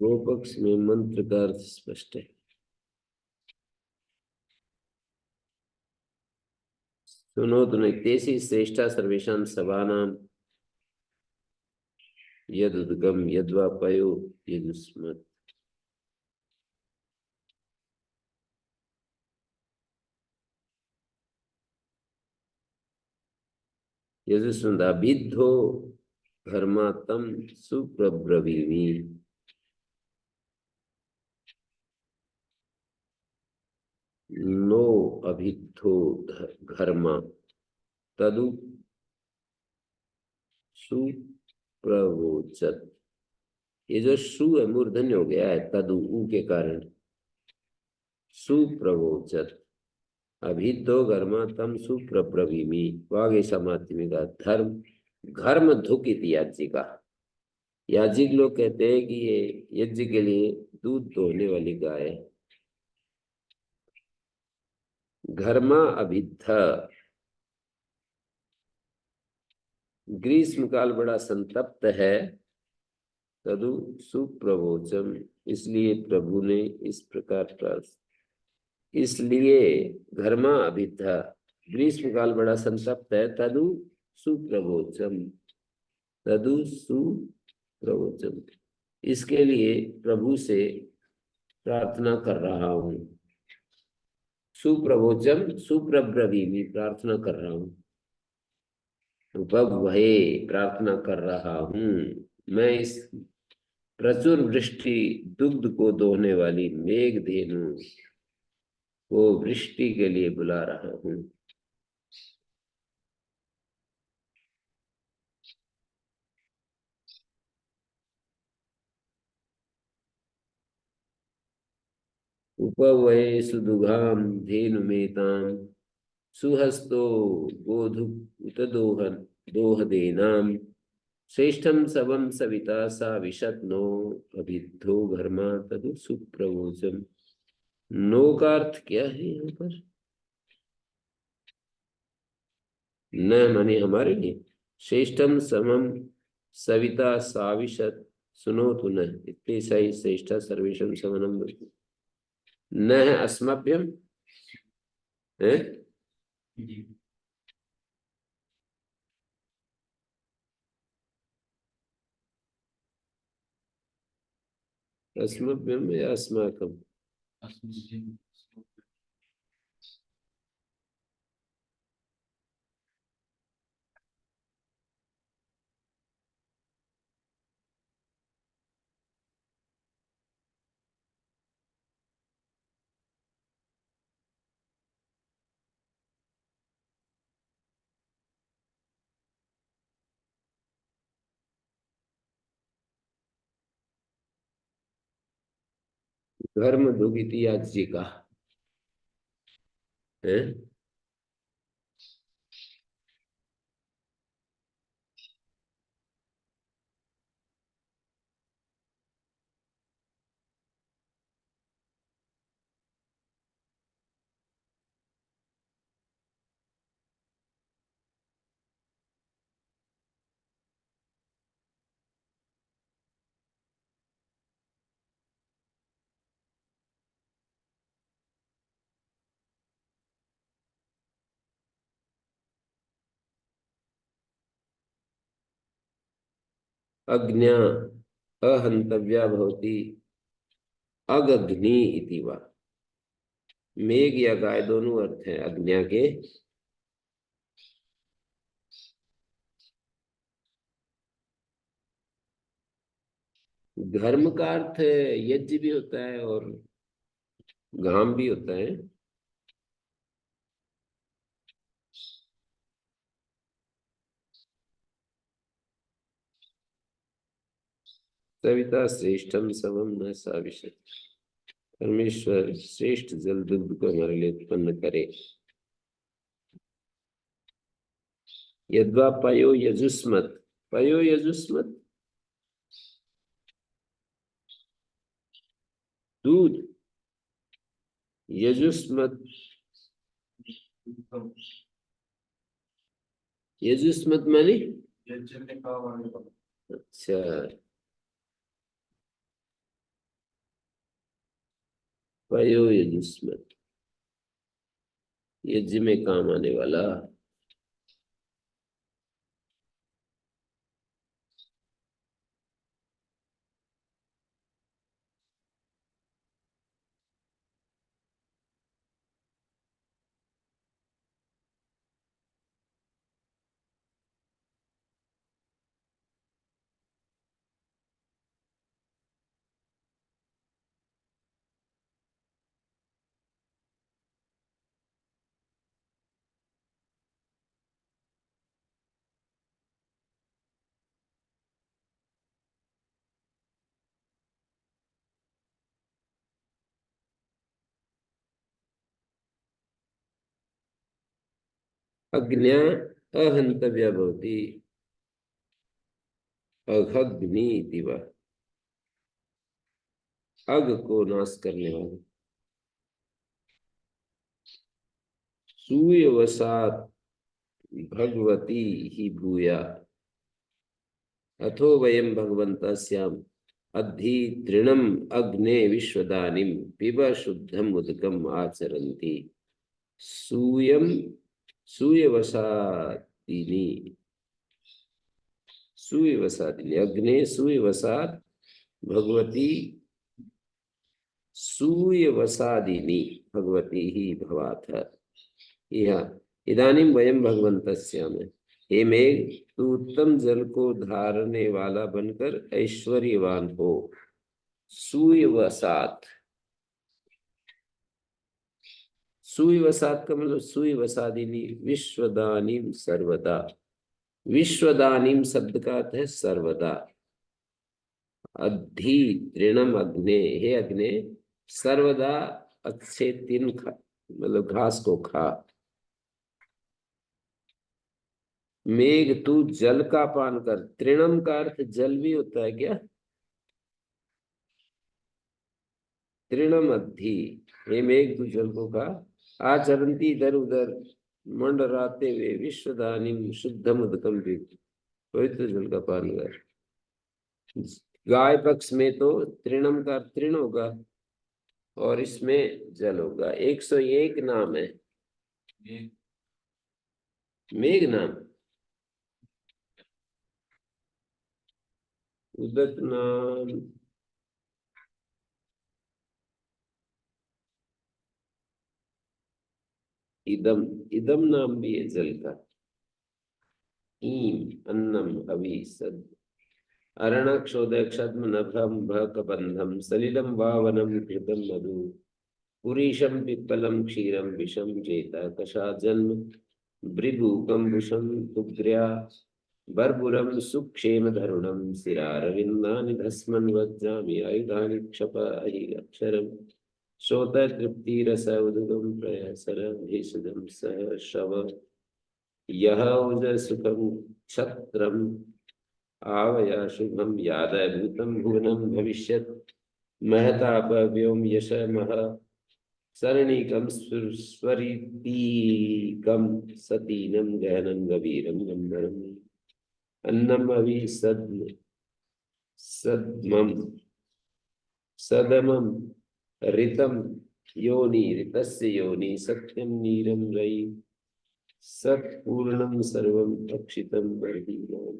गो पक्ष में मंत्र का अर्थ स्पष्ट है। सुनो तो तेसी श्रेष्ठा सर्वेशम सभानां यदुद्गम यद्वा पयो यदुस्मत्। यजुस्मदाभिद्धो धर्मात्म सुप्रब्रवीमि। नो अभिद्धो घर्मा तदु सुप्रवोचत। ये जो सु है मूर्धन्य हो गया है तदु उ के कारण। सुप्रवोचत अभिद्धो घर्मा तम सुप्रब्रवीमि। वागे समात्मिका धर्म घर्म धुक इति याज्ञिका। याज्ञिक लोग कहते हैं कि ये यज्ञ के लिए दूध दोहने वाली गाय है। घर्मा अभिद्ध। ग्रीष्म काल बड़ा संतप्त है। तदु सुप्रवोचम इसलिए प्रभु ने इस प्रकार प्रार्थना। इसलिए घर्मा अभिद्ध ग्रीष्म काल बड़ा संतप्त है। तदु सुप्रवोचम तदु सुप्रवोचम इसके लिए प्रभु से प्रार्थना कर रहा हूं। सुप्रवोचम सुप्रब्रवीमि प्रार्थना कर रहा हूं। वहे प्रार्थना कर रहा हूं। मैं इस प्रचुर वृष्टि दुग्ध को दोहने वाली मेघ धेनु को वृष्टि के लिए बुला रहा हूं। उपवये सुदुघाम धेनुमेताम सुहस्तो गोधुक दोहन दोहदेनाम श्रेष्ठम सबम सविता सा विशत नो अभिद्धो घर्मा तदु सुप्रवोचम। नो का अर्थ क्या है यहाँ पर? न माने हमारे लिए। श्रेष्ठम समम सविता साविशत सुनो तो न इतने सही श्रेष्ठा सर्वेशम समनम न है अस्मभ्यम है। अस्मभ्यम या अस्माकम? धर्म दुगिति याज्ञी का है। अज्ञा अहंतव्या भवति अगग्नि इति वा। मेघ या गाय दोनों अर्थ हैं अज्ञा के। धर्म का अर्थ यज्ञ भी होता है और घाम भी होता है। सविता श्रेष्ठम समम न साविशत। परमेश्वर श्रेष्ठ जल दुग्ध को हमारे लिए उत्पन्न करे। यद्वा पयो यजुस्मत। पयो यजुस्मत दूध। यजुस्मत। यजुस्मत माने अच्छा। पयो यजुस्मत यज्ञ में काम आने वाला। अग्न्या अहंतव्या भवति। अघग्नि दिवा। अग को नाश करने वाला। सूयवसात भगवती ही भूया। अथो वयम भगवन्तः स्याम अद्धि तृणम अग्ने विश्वदानिम पिब शुद्धम उदकम आचरन्ति। सूयम सूयवसादिनी। सूयवसादिनी अग्ने सूयवसात भगवती। सूयवसादिनी भगवती ही भवाथ। यह इदानीं वयम भगवन्तः स्याम। हे मेघ, तू उत्तम जल को धारने वाला बनकर ऐश्वर्यवान हो। सूयवसात। सूयवसात का मतलब सूयवसादिनी विश्वदानीम सर्वदा। विश्वदानीम शब्द का अर्थ है सर्वदा। अद्धि तृणम अग्ने। हे अग्ने, सर्वदा अच्छे तीन खा, मतलब घास को खा। मेघ, तू जल का पान कर। तृणम का अर्थ जल भी होता है क्या? तृणम अद्धि। हे मेघ, तू जल को खा। आचरंती, इधर उधर मंडराते हुए विश्वदानी शुद्ध मुदकम भी, पवित्र जल का पान कर। गाय पक्ष में तो तृणम का तृण होगा और इसमें जल होगा। 101 नाम है। मेघ नाम। उदक नाम। इदम। इदम नाम भी है जल का। ईम अन्नम अभी सद। अरणक्षोदक्षद्म नभम भकबंधम सलिलम वावनम घृतम मधु। पुरीशम पिप्पलम क्षीरम विषम जेता कषा जन्म भृगुकंबुषम तुग्र्या। बर्बुरम सुक्षेम धरुणम सिरारविंदानि धस्मन् वज्रामि आयुधानि क्षप अहिरक्षरम। श्रोत तृप्ति रस उदगम प्रयसर भेषजम सह शव। यह उज सुखम क्षत्रम आवया शुभम यादय भूतम भुवनम भविष्यत्। महताप व्योम यश मह सरणिकम स्वरीतीकम सतीनम गहनम गभीरम गंधरम। अन्नम अभि सद्म सद्मम सदमम ऋतम योनि ऋतस्य योनि सत्यम नीरम रयि। सत्पूर्णम सर्वम अक्षितम बर्हिमान्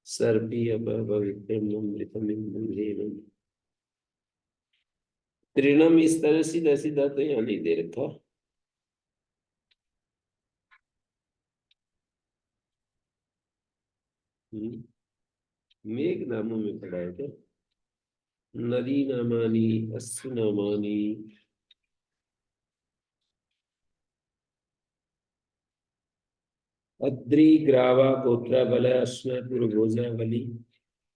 सर्पी अपवित्रम अमृतमिन्दुहेमम्। तृणम इस तरह सीधा सीधा तो यहाँ नहीं दे रखा। मेघ नामों में पढ़ा है क्या? नदी नामानि अस्सु नामानि। अद्रि ग्रावा गोत्र बल अश्म पुरभोजा बलि।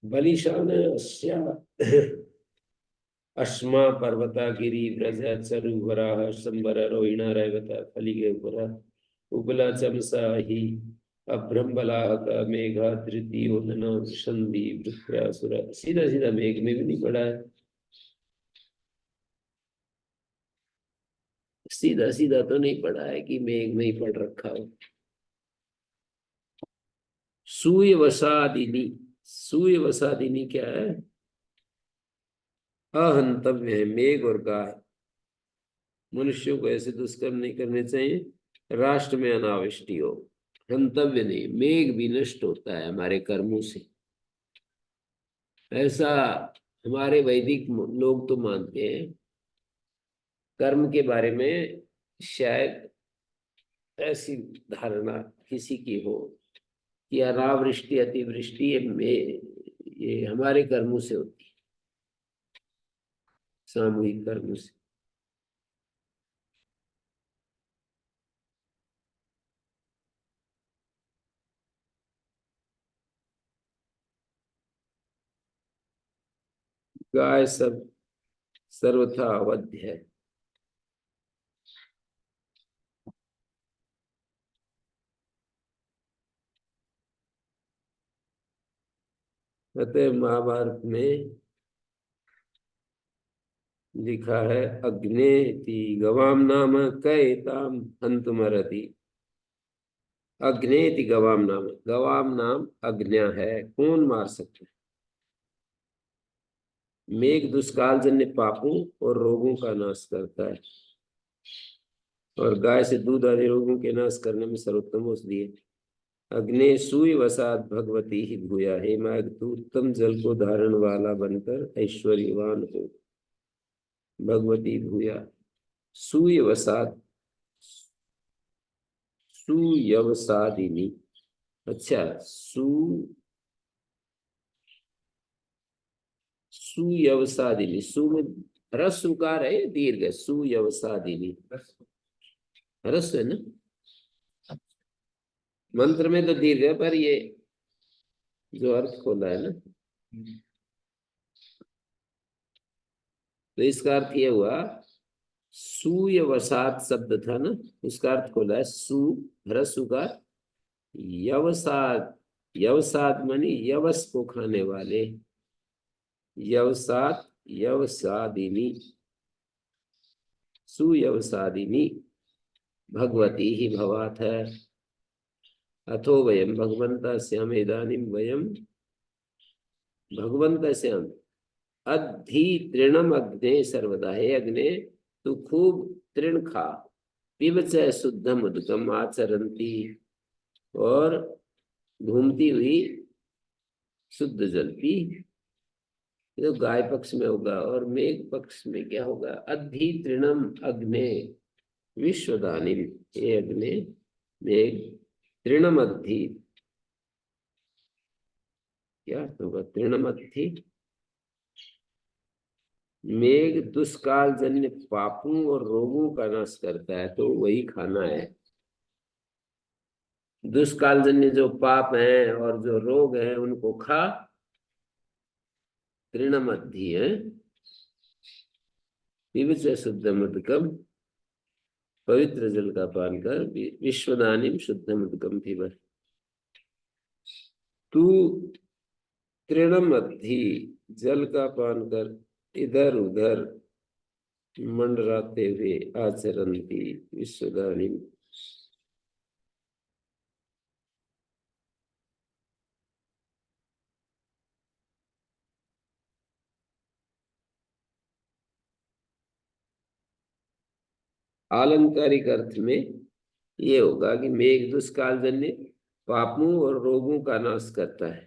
बलिशान अस्या अश्मा पर्वता गिरी व्रज चरु वराह संबर रोहिणा रैवत फलिगे पुरा उबला चमसा ही अभ्रम बलाहक मेघा धृति ओदना संधि वृत्रासुर। सीधा सीधा मेघ में भी नहीं पड़ा है, सीधा सीधा तो नहीं पड़ा है कि मेघ में ही पड़ रखा हो। सूय वसादिनी, सूय वसादिनी क्या है? अहंतव्य है मेघ और गाय। मनुष्यों को ऐसे दुष्कर्म नहीं करने चाहिए राष्ट्र में अनावृष्टि हो। गंतव्य नहीं, मेघ भी नष्ट होता है हमारे कर्मों से, ऐसा हमारे वैदिक लोग तो मानते हैं। कर्म के बारे में शायद ऐसी धारणा किसी की हो कि अनावृष्टि अतिवृष्टि ये हमारे कर्मों से होती है, सामूहिक कर्मों से। गाय सब सर्वथा अवध्य है। अतः महाभारत में लिखा है अग्नेति गवाम नाम कैताम हंतुमरति। अग्नेति गवाम नाम, गवाम नाम अग्न्या है, कौन मार सकता है? मेघ दुष्काल जन्य पापों और रोगों का नाश करता है, और गाय से दूध आदि रोगों के नाश करने में सर्वोत्तम औषधि है। अग्ने सूय वसात भगवती ही भूया, हे माघ तू उत्तम जल को धारण वाला बनकर ऐश्वर्यवान हो। भगवती भूया, सूय वसात, सुयवसादिनी। अच्छा, सुयवसादिनी, सु में ह्रस्व उकार है, दीर्घ है, सुयवसादिनी ह्रस्व है ना। मंत्र में तो दीर्घ है, पर ये जो अर्थ खोला है ना, तो इसका अर्थ ये हुआ, सुयवसात शब्द था ना, उसका अर्थ खोला है सु ह्रस्व उकार यवसाद। यवसाद मानी यवस को खाने वाले, यवसात यवसादिनी, सुयवसादिनी भगवती ही भवात है। अथो वयम भगवंता श्याम इदानीम वयम भगवंता श्याम अद्धि तृणम अग्ने सर्वदा, हे अग्ने तू खूब तृण खा, पिबच शुद्धम उदकम आचरंती, और घूमती हुई शुद्ध जल पी। ये तो गाय पक्ष में होगा, और मेघ पक्ष में क्या होगा? अद्धि तृणम अग्ने विश्वदानिम, हे अग्ने मेघ तृणम अद्धि, क्या होगा? तृणम अद्धि, मेघ दुष्काल जन्य पापों और रोगों का नाश करता है, तो वही खाना है। दुष्काल जन्य जो पाप हैं और जो रोग हैं उनको खा, तृणमद्धि है, पिबच शुद्ध मुदकम, पवित्र जल का पान कर, विश्वदानिम शुद्ध मुदकम पीब। तू तृणमद्धि जल का पान कर, इधर उधर मंडराते हुए आचरंती विश्वदानिम। आलंकारिक अर्थ में ये होगा कि मेघ दुष्काल जन्य पापों और रोगों का नाश करता है।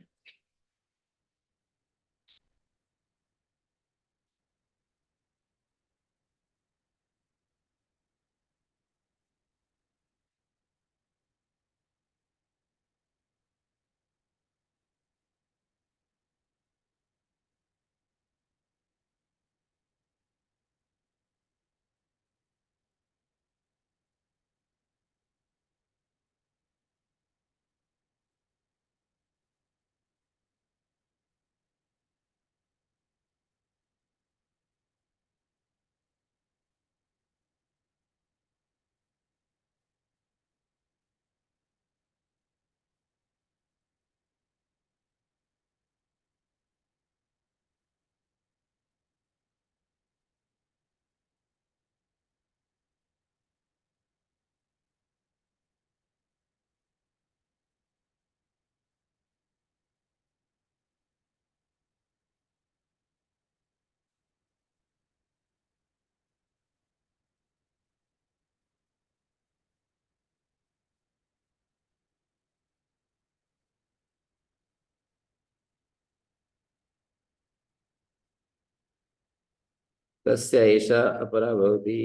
तस्य एषा अपरा भवति।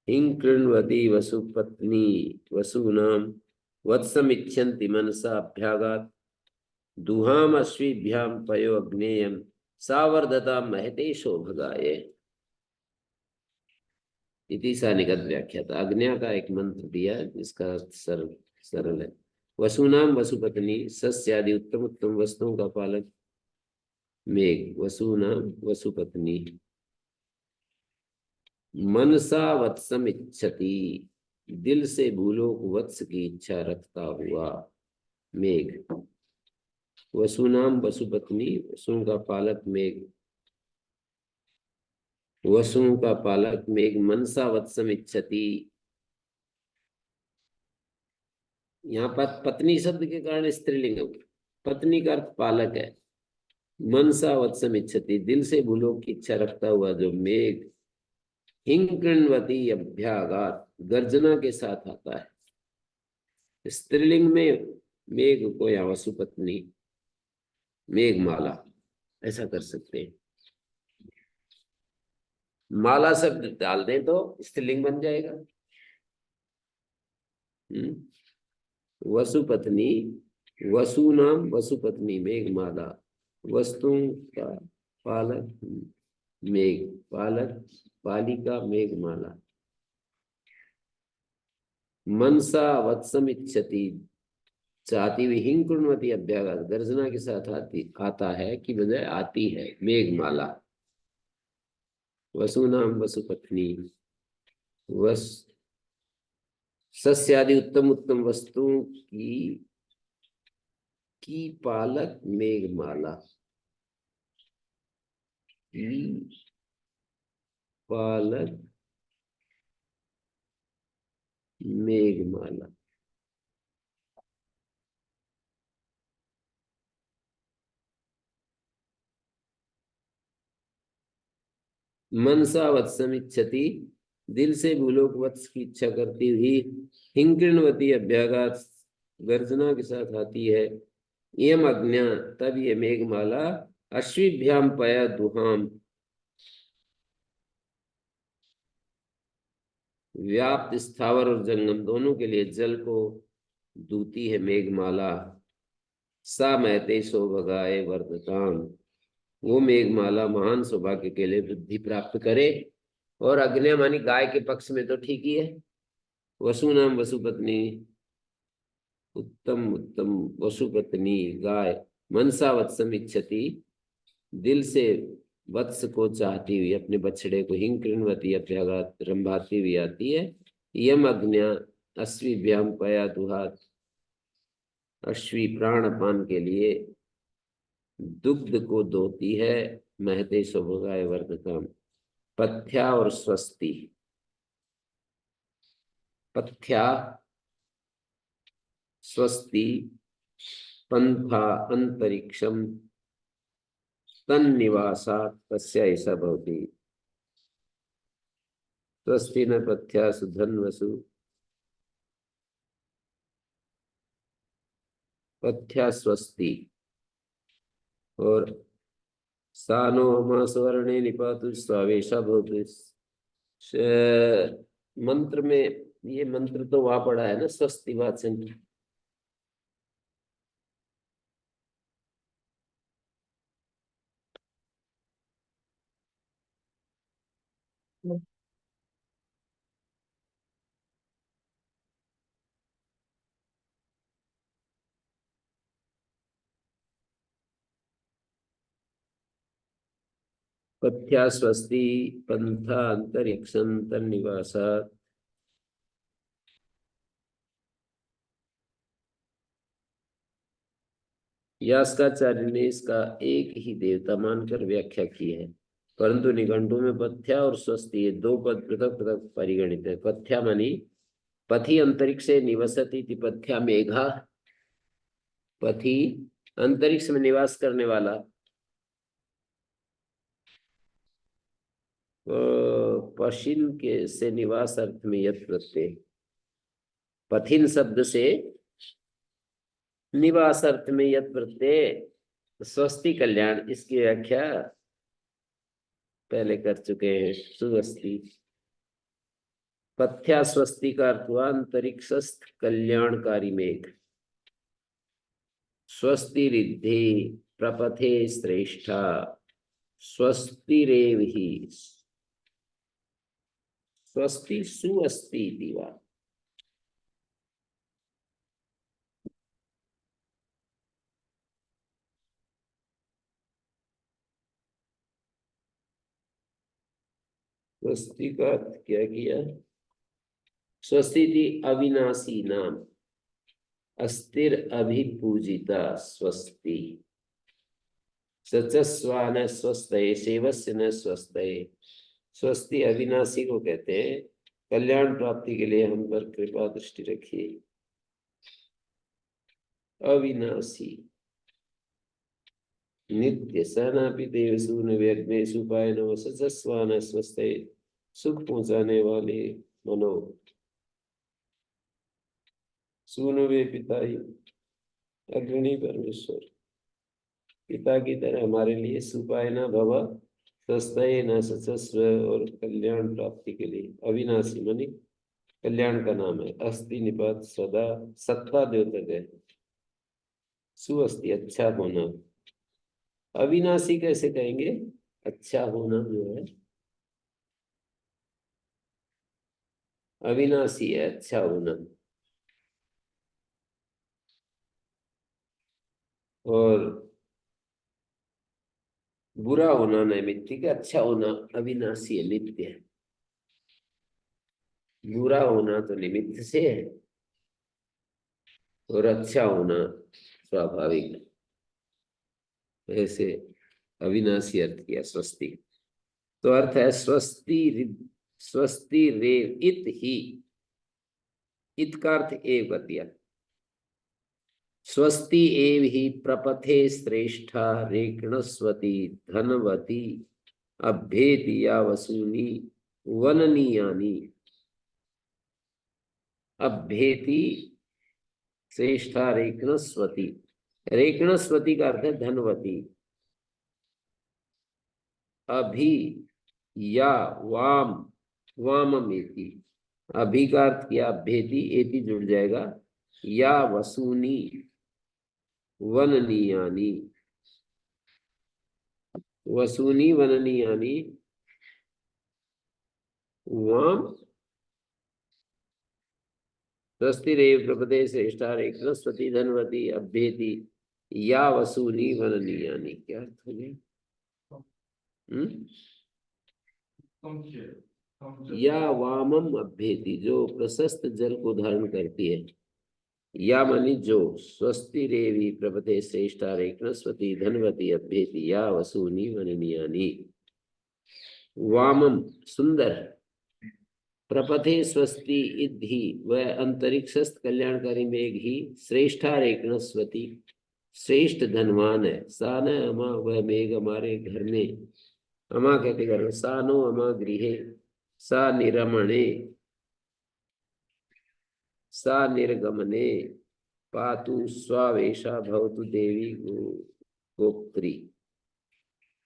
हिं कृण्वति वसुपत्नी वसूनां वत्समिच्छन्ति मनसा अभ्यागात् दुहाम अश्विभ्यां पयो अग्नेयं सावर्धता महते शोभगाये। इति सा निगत व्याख्या था। अग्न्या का एक मंत्र दिया जिसका सरल सरल है। वसुनाम वसुपत्नी सस्यादि उत्तम उत्तम वस्तुओं का पालक मेघ। वसुनाम वसुपत्नी मनसा वत्सम इच्छति दिल से भूलोक वत्स की इच्छा रखता हुआ मेघ। वसुनाम वसुपत्नी वसुओं का पालक मेघ। वसुओं का पालक मेघ मनसा वत्सम इच्छति। यहाँ पर पत्नी शब्द के कारण स्त्रीलिंग है। पत्नी का अर्थ पालक है। मनसा वत्सम इच्छति दिल से भूलोक की इच्छा रखता हुआ जो मेघ हिंकृण्वती अभ्यागात गर्जना के साथ आता है। स्त्रीलिंग में मेघ को या वसुपत्नी मेघमाला ऐसा कर सकते हैं। माला शब्द डाल दें तो स्त्रीलिंग बन जाएगा। वसुपत्नी वसुनाम वसुपत्नी मेघमाला वस्तुओं का पालक मेघ पालक पालिका मेघमाला। मनसा वत्सम इच्छति चाहती हुई हिंग कुर्णवती अभ्यागत गर्जना के साथ आती आता है कि बजाय आती है मेघमाला। वसुनाम वसुपत्नी वस सस्यादि उत्तम उत्तम वस्तुओं की पालक मेघमाला। की पालक मेघमाला। मनसा वत्सम इच्छति दिल से भूलोक वत्स की इच्छा करती हुई हिंकृण्वती अभ्यागात गर्जना के साथ आती है। यम अज्ञा तब ये मेघमाला अश्विभ्याम पया दुहाम व्याप्त स्थावर और जंगम दोनों के लिए जल को दूती है मेघमाला। सा महते सौभगाए वर्धताम वो मेघमाला महान सौभाग्य के लिए वृद्धि प्राप्त करे। और अग्नि मानी गाय के पक्ष में तो ठीक ही है। वसुनाम वसुपत्नी उत्तम उत्तम वसुपत्नी गाय मनसा वत्सम इच्छति दिल से वत्स को चाहती हुई अपने बछड़े को हिंग कृण्वती अभ्यागात रंभाती हुई आती है। यम अग्न्या अश्विभ्याम पया दुहात अश्वी प्राणपान के लिए दुग्ध को दोती है। महते सौभगाय वर्धताम पथ्या और स्वस्ति। पथ्या स्वस्ति पंथा अंतरिक्षम तन्निवासात् तस्य ऐसा भवति। स्वस्ति न पथ्या सुधन्वसु पथ्या स्वस्ति और सानो हमासवर्णे निपातु स्वावेशा भवतु। मंत्र में ये मंत्र तो वहां पड़ा है ना स्वस्ति वाचन। पथ्या स्वस्ति पंथा अंतरिक्षं तन्निवासात्। यास्काचार्य ने इसका एक ही देवता मानकर व्याख्या की है, परंतु निघंटु में पथ्या और स्वस्ति ये दो पद पृथक पृथक परिगणित है। पथ्या मानी पथि अंतरिक्षे निवसति इति पथ्या मेघा। पथि अंतरिक्ष में निवास करने वाला। पशिन के से निवास अर्थ में यत प्रत्यय पथिन शब्द से निवास अर्थ में यत प्रत्यय स्वस्ति कल्याण। इसकी व्याख्या पहले कर चुके हैं। सुस्ति पथ्या स्वस्ति का अर्थ हुआ अंतरिक्षस्थ कल्याणकारी मेघ। स्वस्ति रिद्धि प्रपथे श्रेष्ठा स्वस्तिरेव ही स्वस्ति सुअस्ति दिवा। स्वस्ति का अर्थ क्या किया? स्वस्ति थी अविनाशी नाम, अस्थिर अभिपूजिता स्वस्ति। सचस्वान स्वस्तये सेवस्य न स्वस्तये। स्वस्ति अविनाशी को कहते हैं। कल्याण प्राप्ति के लिए हम पर कृपा दृष्टि रखिए। अविनाशी नित्य सहनापि देवसु न व्यग्नेषु पायनो सचस्वान स्वस्तये। सुख पहुंचाने वाले मनो सुनो वे पिता ही अग्रणी परमेश्वर। पिता की तरह हमारे लिए सुपाय न भव स्वस्थय न सचस्व और कल्याण प्राप्ति के लिए। अविनाशी मनी कल्याण का नाम है। अस्थि निपात सदा सत्ता द्योतक है। सुअस्थि अच्छा होना। अविनाशी कैसे कहेंगे? अच्छा होना जो है अविनाशी है, अच्छा होना। और बुरा होना नैमित्तिक, अच्छा होना अविनाशी है, नित्य है। बुरा होना तो निमित्त से है और अच्छा होना स्वाभाविक है। ऐसे अविनाशी अर्थ किया स्वस्ति। तो अर्थ है स्वस्ति रेव इत ही। इत का अर्थ एव दिया। स्वस्ति एव ही प्रपथे श्रेष्ठा रेक्णस्वती धनवती अभ्येतिया वसूनी वननीयानी। अभ्येति श्रेष्ठा रेक्णस्वती। रेक्णस्वती का अर्थ है धनवती। अभी या वाम वाममेति। अभी का अर्थ किया अभ्येति, एति जुड़ जाएगा। या वसूनी वननीयानी। वसूनी वननीयानी वाम स्वस्तिरेव प्रपदे श्रेष्ठा रेक्णस्वती धनवती अभ्येति या वसूनी वननीयानी। क्या अर्थ हो गया? या वामम अभ्येति, जो प्रशस्त जल को धारण करती है। या मानी जो। स्वस्ति रेवी प्रपते श्रेष्ठा रेक्णस्वती धनवती अभ्येति या वसूनी वननीयानी। वामम सुंदर। प्रपथे स्वस्ति इद्धि वह अंतरिक्षस्थ कल्याणकारी मेघ ही। श्रेष्ठा रेक्णस्वती श्रेष्ठ धनवान है। सा न अमा वह मेघ हमारे घर में। अमा कहते घर में। सा नो अमा गृहे सा निरमणे सा निर्गमने पातु स्वावेशा भवतु देवी गोप्त्री।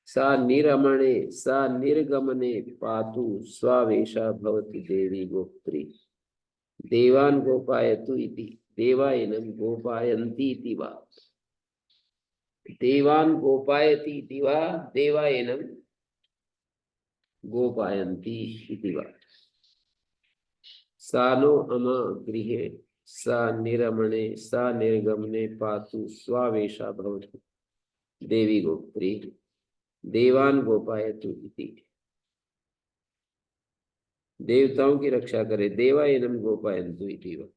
सा निरमणे सा निर्गमने पातु स्वावेशा भवतु देवी गोप्त्री। देवान गोपायतु इति देवायनं गोपायन्ति इति वा। देवान गोपायति इति वा देवायनं गोपायन्ति इति वा। सा नो अमा गृहे सा निरमणे सा निर्गमने पातु स्वावेशा भवतु देवी गोप्त्री। देवान गोपायतु इति। देवताओं की रक्षा करे। देवायनम गोपायन्तु इति वा।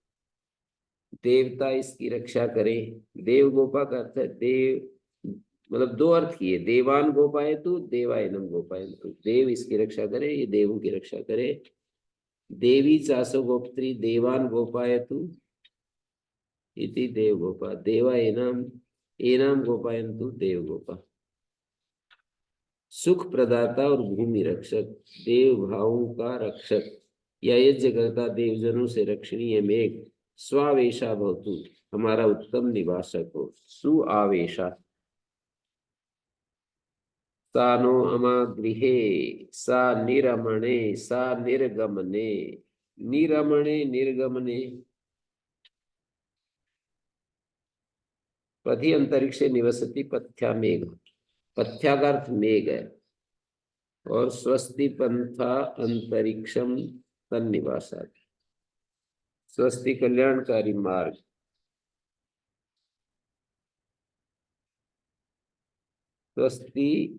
देवता इसकी रक्षा करे। देव गोपा का अर्थ है देव, मतलब दो अर्थ किए। देवान गोपायतु देवायनम गोपायन्तु। देव इसकी रक्षा करे, ये देवों की रक्षा करे। देवी चासो गोप्त्री देवान गोपायतु इति देव गोपा। देवा एनाम एनाम गोपायन्तु देव गोपा। सुख प्रदाता और भूमि रक्षक, देव भावों का रक्षक या यज्ञ करता देवजनों से रक्षणीय मेघ स्वावेशा भवतु हमारा उत्तम निवासक हो। सुआवेशा सा नो अमा गृहे सा निरमणे सा निर्गमने। निरमणे निर्गमने, पथि अंतरिक्षे निवसति पथ्या मेघ। पथ्या का अर्थ मेघ है, और स्वस्ति पंथा अंतरिक्षम तन्निवासात्। स्वस्ति कल्याणकारी मार्ग, स्वस्ति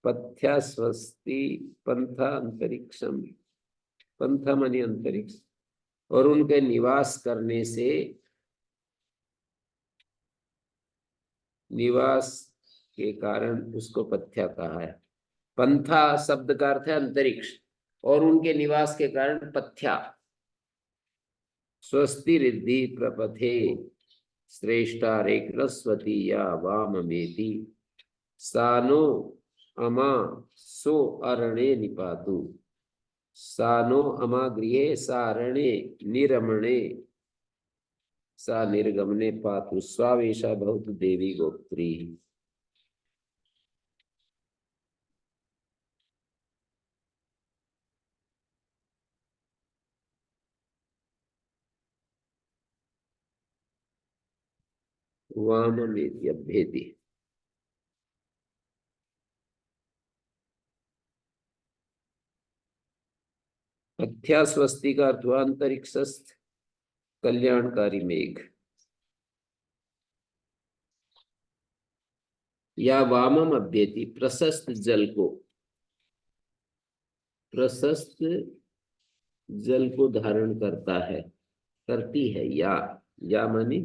पथ्या स्वस्ति पंथा अंतरिक्षम। पंथा मानी अंतरिक्ष, और उनके निवास करने से, निवास के कारण उसको पथ्या कहा है। पंथा शब्द का अर्थ है अंतरिक्ष, और उनके निवास के कारण पथ्या। स्वस्ति रिद्धि प्रपथे श्रेष्ठा रेक्नस्वती या वाममेति सानो अमा सो अरणे निपातु। सानो अमा गृहे सारणे निरमणे सा निर्गमने पातु स्वावेशा भवतु देवी गोत्री। वाममेति अभ्येति। पथ्या स्वस्ति का अर्थ हुआ अंतरिक्षस्थ कल्याणकारी मेघ। या वामम अभ्येति, प्रशस्त जल को, प्रशस्त जल को धारण करता है, करती है। या मानी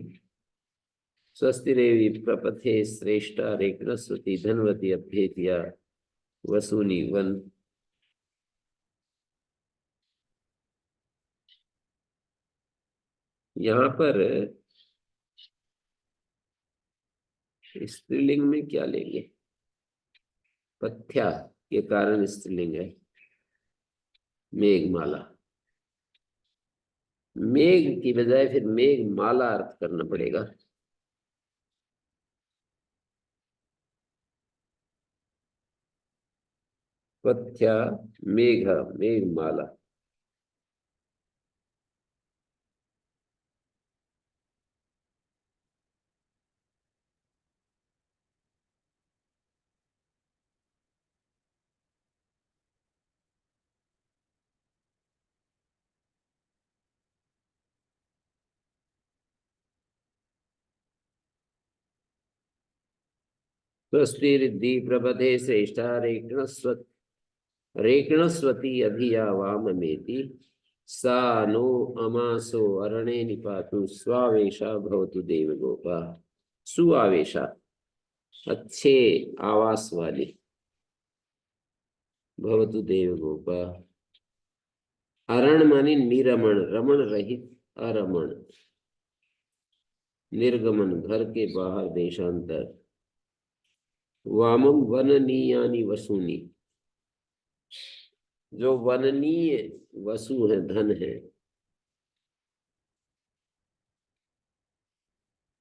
स्वस्ति रेवी प्रपथे श्रेष्ठा रेक्नस्वती धनवती अभ्येतिया वसूनी वन। यहाँ पर स्त्रीलिंग में क्या लेंगे? पथ्या के कारण स्त्रीलिंग है, मेघमाला। मेघ की बजाय फिर मेघ माला अर्थ करना पड़ेगा। पथ्या मेघ, मेघमाला। स्वस्ति रिद्धि प्रपदे श्रेष्ठा रेक्णस्वती अधिया वाममेति सा नो अमासो अरणे निपातु स्वावेशा भवतु देवगोपा। सुआवेशा, अच्छे आवास वाली, भवतु देवगोपा। अरण मानी निरमण, रमण रहित, अरमण। निर्गमन, घर के बाहर, देशांतर। वामम वननीयानि वसूनि, जो वननीय वसु है, धन है।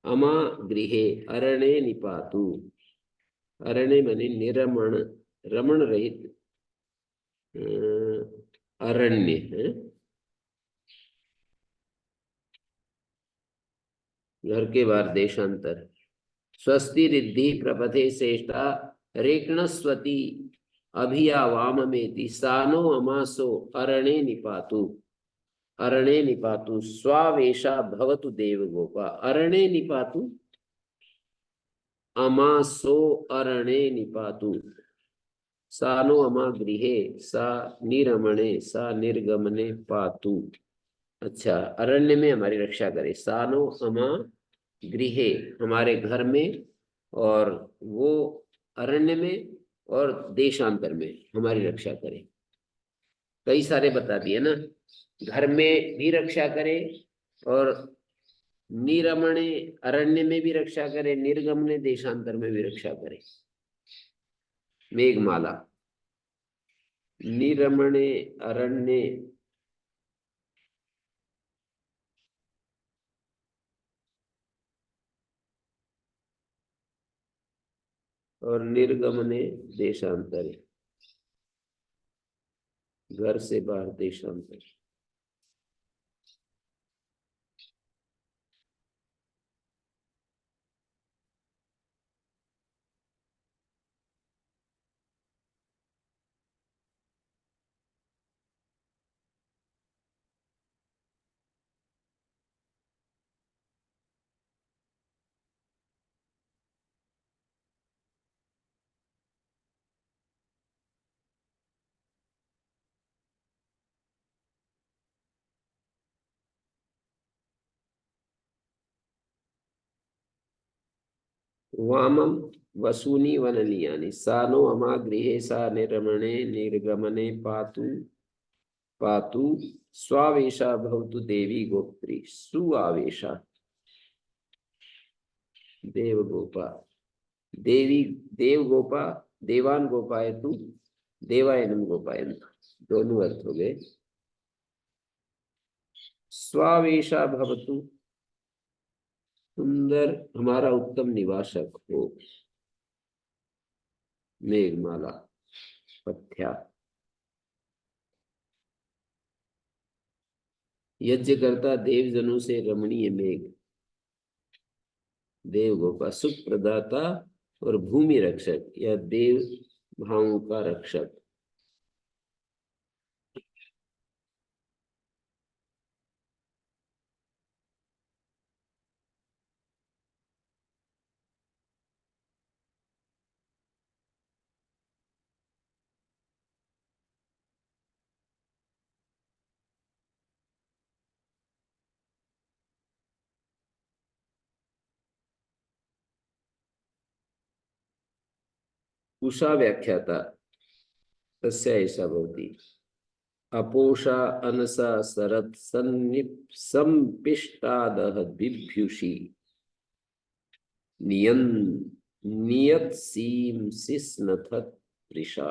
अमा गृहे अरणे निपातु, अरण्य माने निरमण, रमण रहित अरण्य है। घर के बाहर, देशांतर। स्वस्ति रिद्धि प्रपथे श्रेष्ठा रेक्णस्वती अभिया वाममेति सानो अमासो अरणे निपातु। अरणे निपातु स्वावेशा भवतु देवगोपा। अरणे निपातु, अमासो अरणे निपातु। सानो अमा गृहे सा निरमणे सा निर्गमने पातु। अच्छा, अरण्य में हमारी रक्षा करे। सानो अमा गृहे, हमारे घर में, और वो अरण्य में और देशांतर में हमारी रक्षा करे। कई सारे बता दिए ना, घर में भी रक्षा करे, और निरमणे अरण्य में भी रक्षा करे, निर्गमने देशांतर में भी रक्षा करे। मेघमाला, निरमणे अरण्य, और निर्गमने देशांतरे, घर से बाहर देशांतर। वामं वसूनि वननीयानि सानो अमा गृहे सा निर्मणे निर्गमने पातु पातु स्वावेशा भवतु देवी गोप्त्री सुआवेशा देव गोपा देवी देव गोपा देवान गोपायतु देवायनम गोपायन्तु, दोनों अर्थ हो गए। स्वावेशा भवतु, सुंदर हमारा उत्तम निवासक हो। मेघमाला पथ्या, यज्ञ करता देवजनों से रमणीय मेघ। देव गोपा सुख प्रदाता और भूमि रक्षक या देव भावों का रक्षक। उषा व्याख्याता तस्य ऐसा भवति। अपोषा अनसा सरत संपिष्टादह बिभ्युषी नियन नियत सीम सिस्नथत वृषा।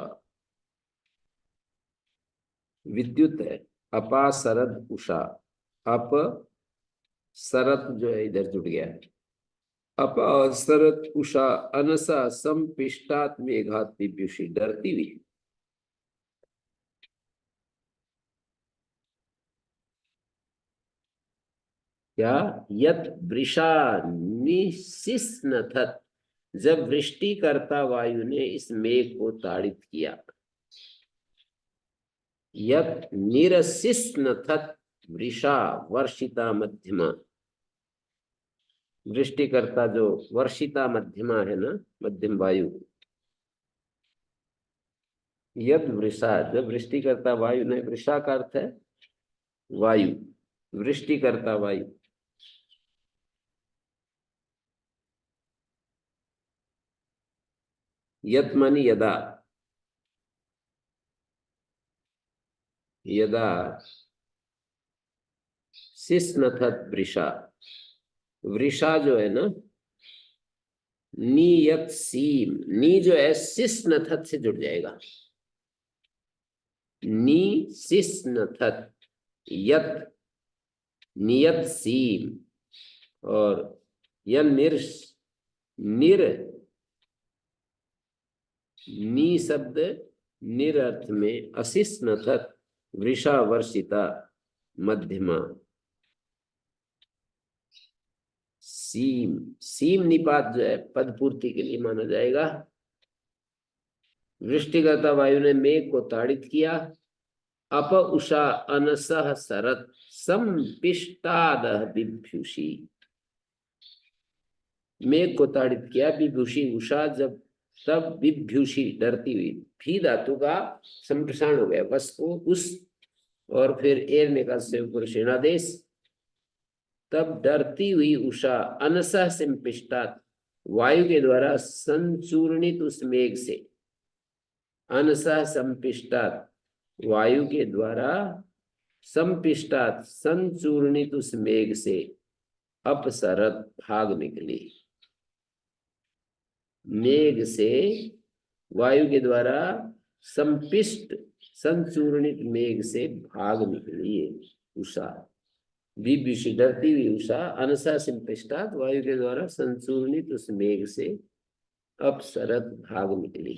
विद्युत है। अपा सरद उषा, अप सरत जो है इधर जुड़ गया। अपा सरत उषा अनसा संपिष्टात मेघात बिभ्युषी, डरती हुई। क्या यत वृषा निशिस्नथत, जब वृष्टि करता वायु ने इस मेघ को ताड़ित किया। यत निरसिस्नथत वृषा वर्षिता मध्यमा, वृष्टि करता जो वर्षिता मध्यमा है ना, मध्यम वायु। यद वृषा, जब वृष्टि करता वायु ने, वृषा का अर्थ है वायु, वृष्टि करता वायु। यत मानी यदा, यदा सिस्नथत वृषा, वृषा जो है ना, नियत सीम, नी जो है सिस्नथत से जुड़ जाएगा। नी सिस्नथत, यत नियत सीम, और यन निर नी शब्द निर अर्थ में, असिस्नथत वृषा वर्षिता मध्यमा। सीम, सीम निपात जो है पद पूर्ति के लिए माना जाएगा। वृष्टिगता वायु ने मेघ को ताड़ित किया। अप उषा अनसह सरत संपिष्टादह बिभ्युषी, मेघ को ताड़ित किया। विभूषी उषा, जब तब विभ्युषी डरती हुई। भी धातु का संप्रसारण हो गया, बस को उस और फिर एर निकाल से ऊपर सेनादेश। तब डरती हुई उषा अनसह संपिष्टात, वायु के द्वारा संचूर्णित उस मेघ से। अनसह संपिष्टात, वायु के द्वारा संपिष्टात संचूर्णित उस मेघ से अपसरत भाग निकली। मेघ से वायु के द्वारा संपिष्ट संचूर्णित मेघ से भाग निकली उषा। विभूषी डरती हुई उषा, अनसा संपिष्टात, वायु के द्वारा संचूर्णित उस मेघ से अब शरद भाग निकली।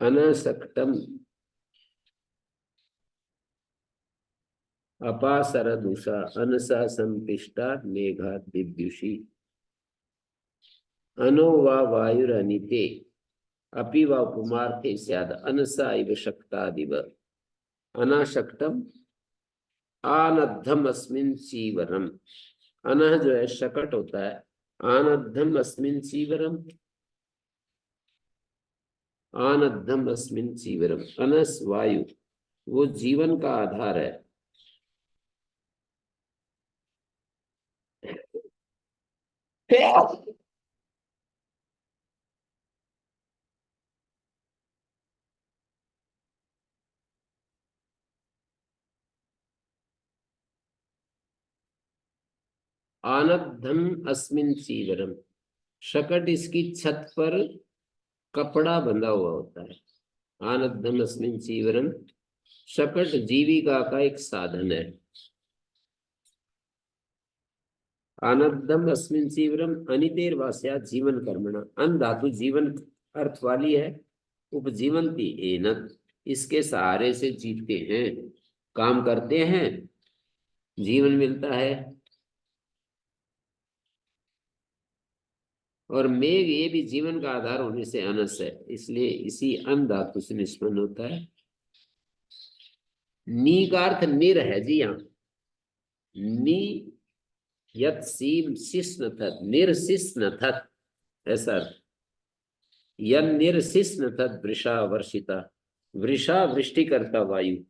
अनसक्तम अपाशरदुषा अनसा संपिष्टा मेघात विद्युषी अनो वा वायुरनिते अपि वा उपमार्थे स्याद अनसा इव शक्तादिव अनाशक्तम आनद्धम अस्मिन् चीवरम। अनह जो है शकट होता है, आनद्धम अस्मिन् चीवरम, आनद्धम अस्मिन् चीवरम। अनस वायु वो जीवन का आधार है। आनद्धम अस्मिन् चीवरम, शकट इसकी छत पर कपड़ा बंधा हुआ होता है। आनद्धम अस्मिन् चीवरम, शकट जीविका का एक साधन है। आनद्धम अस्मिन् चीवरम अनितेर वास्या जीवन कर्मणा। अन धातु जीवन अर्थ वाली है। उपजीवंती एनत, इसके सहारे से जीते हैं, काम करते हैं, जीवन मिलता है। और मेघ ये भी जीवन का आधार होने से अनस है, इसलिए इसी अन धातु से निष्पन्न होता है। नी का अर्थ निर है जी। यहाँ नी यत सीम शिष्ण थत, निर्शिष्ण थत, ऐसा अर्थ। यन निर्शिष्ण थत वृषा वर्षिता, वृषा वृष्टि करता वायु।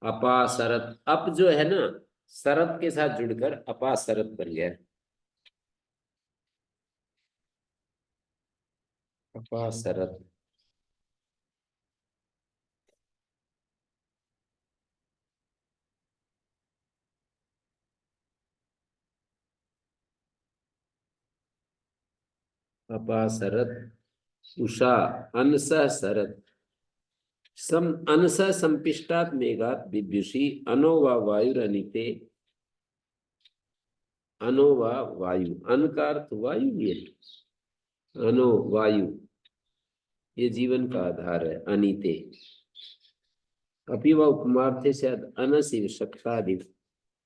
अपा शरत, अप जो है ना शरत के साथ जुड़कर अपा शरत बन गया। अपा शरत, अपा शरत उषा अनस शरत सम अनस संपिष्टात मेघात विद्युषी अनो वा वायुरनिते। अनो वा वायु, अन का अर्थ वायु भी है। अनो वायु ये जीवन का आधार है। अनिते अपि व उपमार्थे से अनस शक्तादि,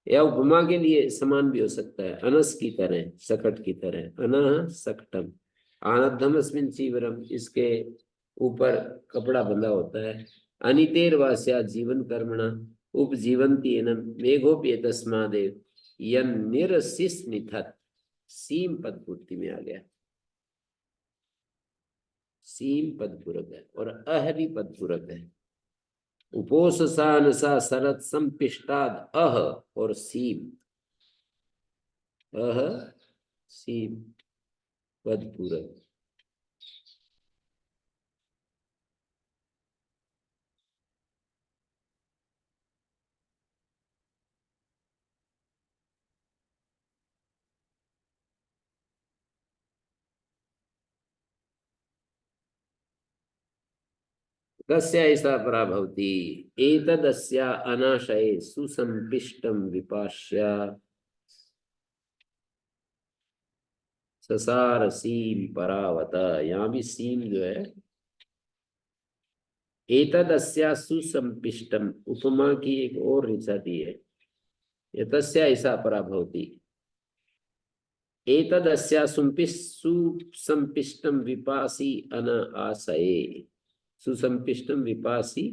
या उपमा के लिए समान भी हो सकता है। अनस की तरह, सकट की तरह। अनः सकटम आनद्धम अस्मिन् चीवरम, इसके ऊपर कपड़ा बंधा होता है। अनितेर वास्या जीवन कर्मणा उपजीवंती एनम मेघोप्येतस्मादेव यन निरसिस्मिथत। सीम पद पूर्ति में आ गया। सीम पद पूरक है और अह भी पद पूरक है। उपोषसा नसा शरत संपिष्टाद अह और सीम, अह सीम पद पूरक। कस्य ऐसा परा भवति एतदस्या अनाशये सुसंपिष्टम विपाश्य ससार सीम परावत। यहाँ भी सीम जो है एतदस्या सुसंपिष्टम उपमा की एक और ऋचा दी है। एतस्या ऐसा परा भवति, एतदस्या सुसंपिष्टम विपासी अन आशये। सुसंपिष्टम विपासी,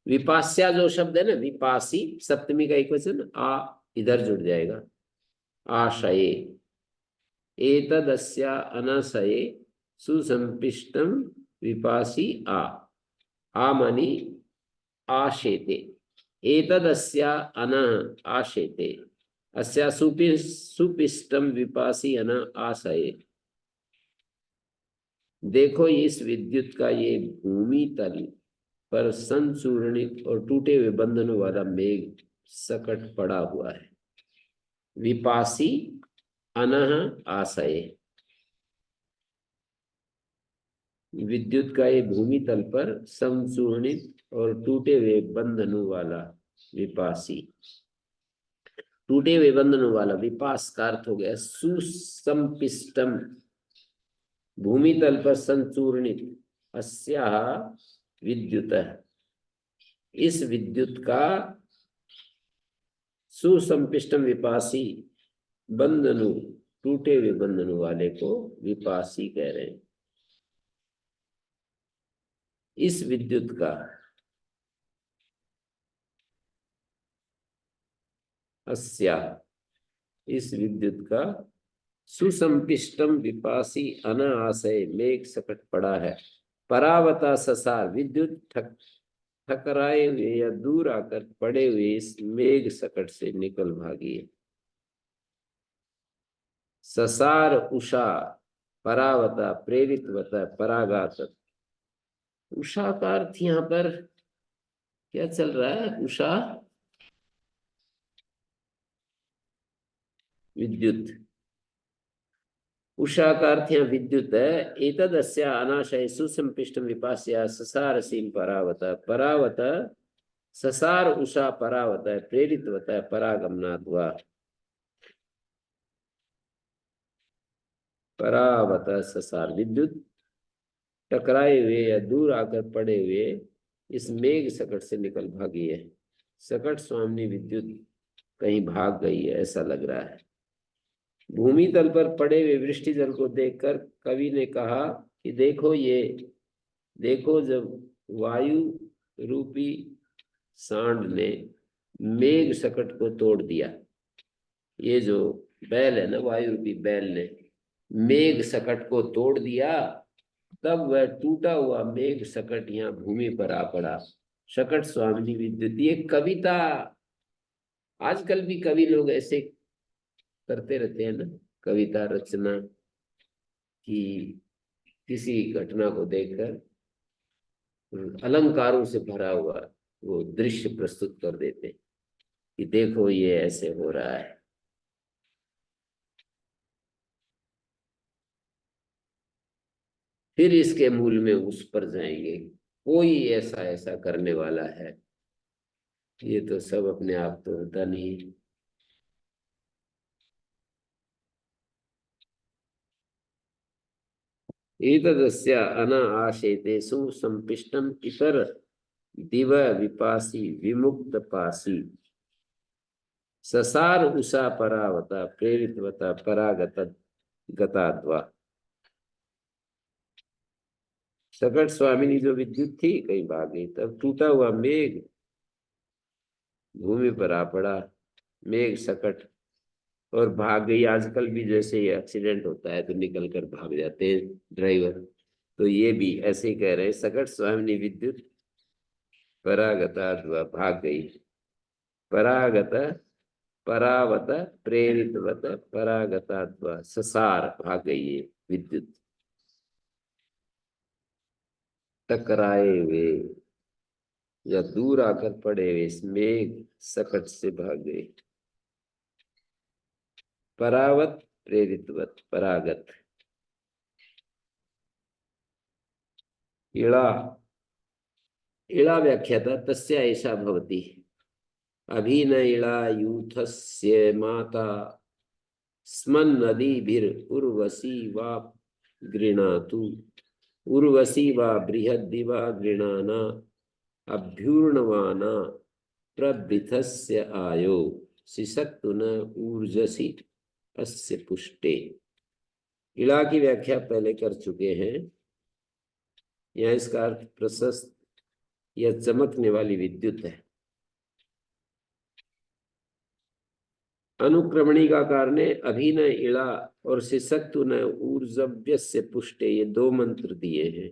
विपास्या जो शब्द है ना विपासी सप्तमी का एक वचन आ इधर जुड़ जाएगा। आशये एतदस्या अनाशये सुसंपिष्टम विपासी आ मानी आशेते। एतदस्या अनः आशेते अस्या सुपिष्टम विपासी अन आशये। देखो इस विद्युत का ये भूमि तल पर संचूर्णित और टूटे हुए बंधनों वाला मेघ सकट पड़ा हुआ है। विपासी अनः आशये, विद्युत का ये भूमि तल पर संचूर्णित और टूटे हुए बंधनों वाला विपासी। टूटे हुए बंधनों वाला। विपास का अर्थ हो गया सुसंपिष्टम, भूमि तल पर संचूर्णित, अस्याः विद्युत, इस विद्युत का, सुसंपिष्टम विपासी, बंधनु, टूटे हुए बंधनों वाले को विपासी कह रहे हैं। इस विद्युत का, अस्या, इस विद्युत का, सुसंपिष्टम विपासी अनाशय मेघ सकट पड़ा है। परावता ससार, विद्युत ठकराए हुए या दूर आकर पड़े हुए इस मेघ सकट से निकल भागी है। ससार उषा, परावता प्रेरितवता परागात। उषा का अर्थ यहाँ पर क्या चल रहा है? उषा विद्युत, उषा का अर्थ यहाँ विद्युत है। एतदस्य अनाशय सुसंपिष्टम विपास्य ससार सीम परावत, परावत ससार उषा परावत प्रेरितवत परागमनात् वा। परावत ससार, विद्युत टकराए हुए या दूर आकर पड़े हुए इस मेघ सकट से निकल भागी है। सकट स्वामिनी विद्युत कहीं भाग गई है ऐसा लग रहा है। भूमि तल पर पड़े हुए वृष्टि जल को देखकर कवि ने कहा कि देखो ये, देखो जब वायु रूपी सांड ने मेघ सकट को तोड़ दिया, ये जो बैल है ना, वायु रूपी बैल ने मेघ सकट को तोड़ दिया, तब वह टूटा हुआ मेघ सकट यहाँ भूमि पर आ पड़ा। सकट स्वामिनी विद्युत, ये कविता आजकल भी कवि लोग ऐसे करते रहते हैं ना, कविता रचना की किसी घटना को देखकर अलंकारों से भरा हुआ वो दृश्य प्रस्तुत कर देते कि देखो ये ऐसे हो रहा है। फिर इसके मूल में उस पर जाएंगे, कोई ऐसा ऐसा करने वाला है, ये तो सब अपने आप तो होता नहीं। एतदस्य अनाशेते सुसंपिष्टम इतर दिव विपासी विमुक्त पासी, ससार उषा परावता प्रेरितवता परागत गताद्वा। सकट स्वामिनी जो विद्युत थी कहीं भाग गई, तब टूटा हुआ मेघ भूमि पर आ पड़ा, मेघ सकट, और भाग गई। आजकल भी जैसे ये एक्सीडेंट होता है तो निकल कर भाग जाते हैं ड्राइवर, तो ये भी ऐसे ही कह रहे हैं, सकट स्वामिनी विद्युत परागताद्वा, भाग गई। परागत, परावत प्रेरितवत परागताद्वा, ससार, भाग गई ये विद्युत, टकराए हुए या दूर आकर पड़े हुए इस मेघ सकट से भाग गए। परावत प्रेरितवत परागत। इड़ा, इड़ा व्याख्याता तस्य ऐसा भवति, अभिन इड़ा यूथस्य माता स्मन् नदीभिर उर्वशी वा गृणातु, उर्वशी वा बृहद्दिवा गृणाना अभ्यूर्णवाना प्रवृथस्य आयो सिसक्तु न ऊर्जसी अस्य पुष्टे। इड़ा की व्याख्या पहले कर चुके हैं। यह इसका अर्थ प्रशस्त या चमकने वाली विद्युत है। अनुक्रमणी का कारण अभिन इड़ा और सिसक्तु न ऊर्जव्यस्य पुष्टे, ये दो मंत्र दिए हैं,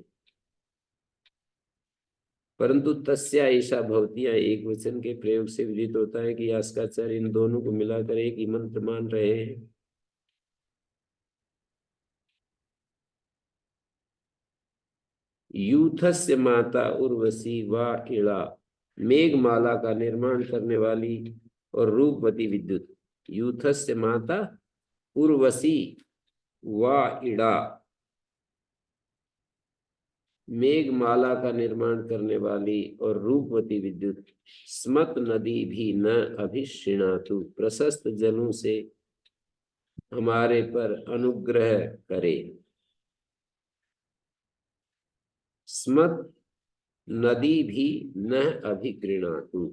परंतु तस्या ऐसा भवतिया एक वचन के प्रयोग से विदित होता है कि यास्काचार्य इन दोनों को मिलाकर एक ही मंत्र मान रहे हैं। यूथस्य माता उर्वशी वा इड़ा, मेघमाला का निर्माण करने वाली और रूपवती विद्युत। यूथस्य माता उर्वशी वा इड़ा, मेघमाला का निर्माण करने वाली और रूपवती विद्युत स्मत नदी भी न अभिश्रिणातु, प्रशस्त जलों से हमारे पर अनुग्रह करे। स्मत नदी भी न अभिगृणातु,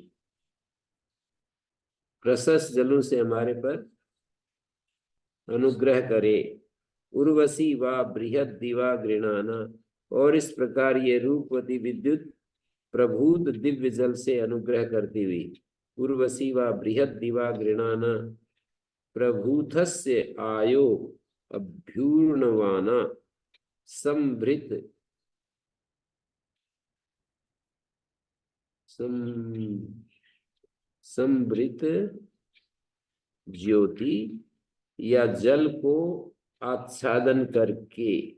प्रशस्त जलों से हमारे पर अनुग्रह करे। उर्वशी व बृहद दिवा गृणाना, और इस प्रकार ये रूपवती विद्युत प्रभूत दिव्य जल से अनुग्रह करती हुई। उर्वशी व बृहद दिवा गृणाना प्रभूतस्य आयो अभ्यूर्णवाना संभृत संभृत ज्योति या जल को आच्छादन करके,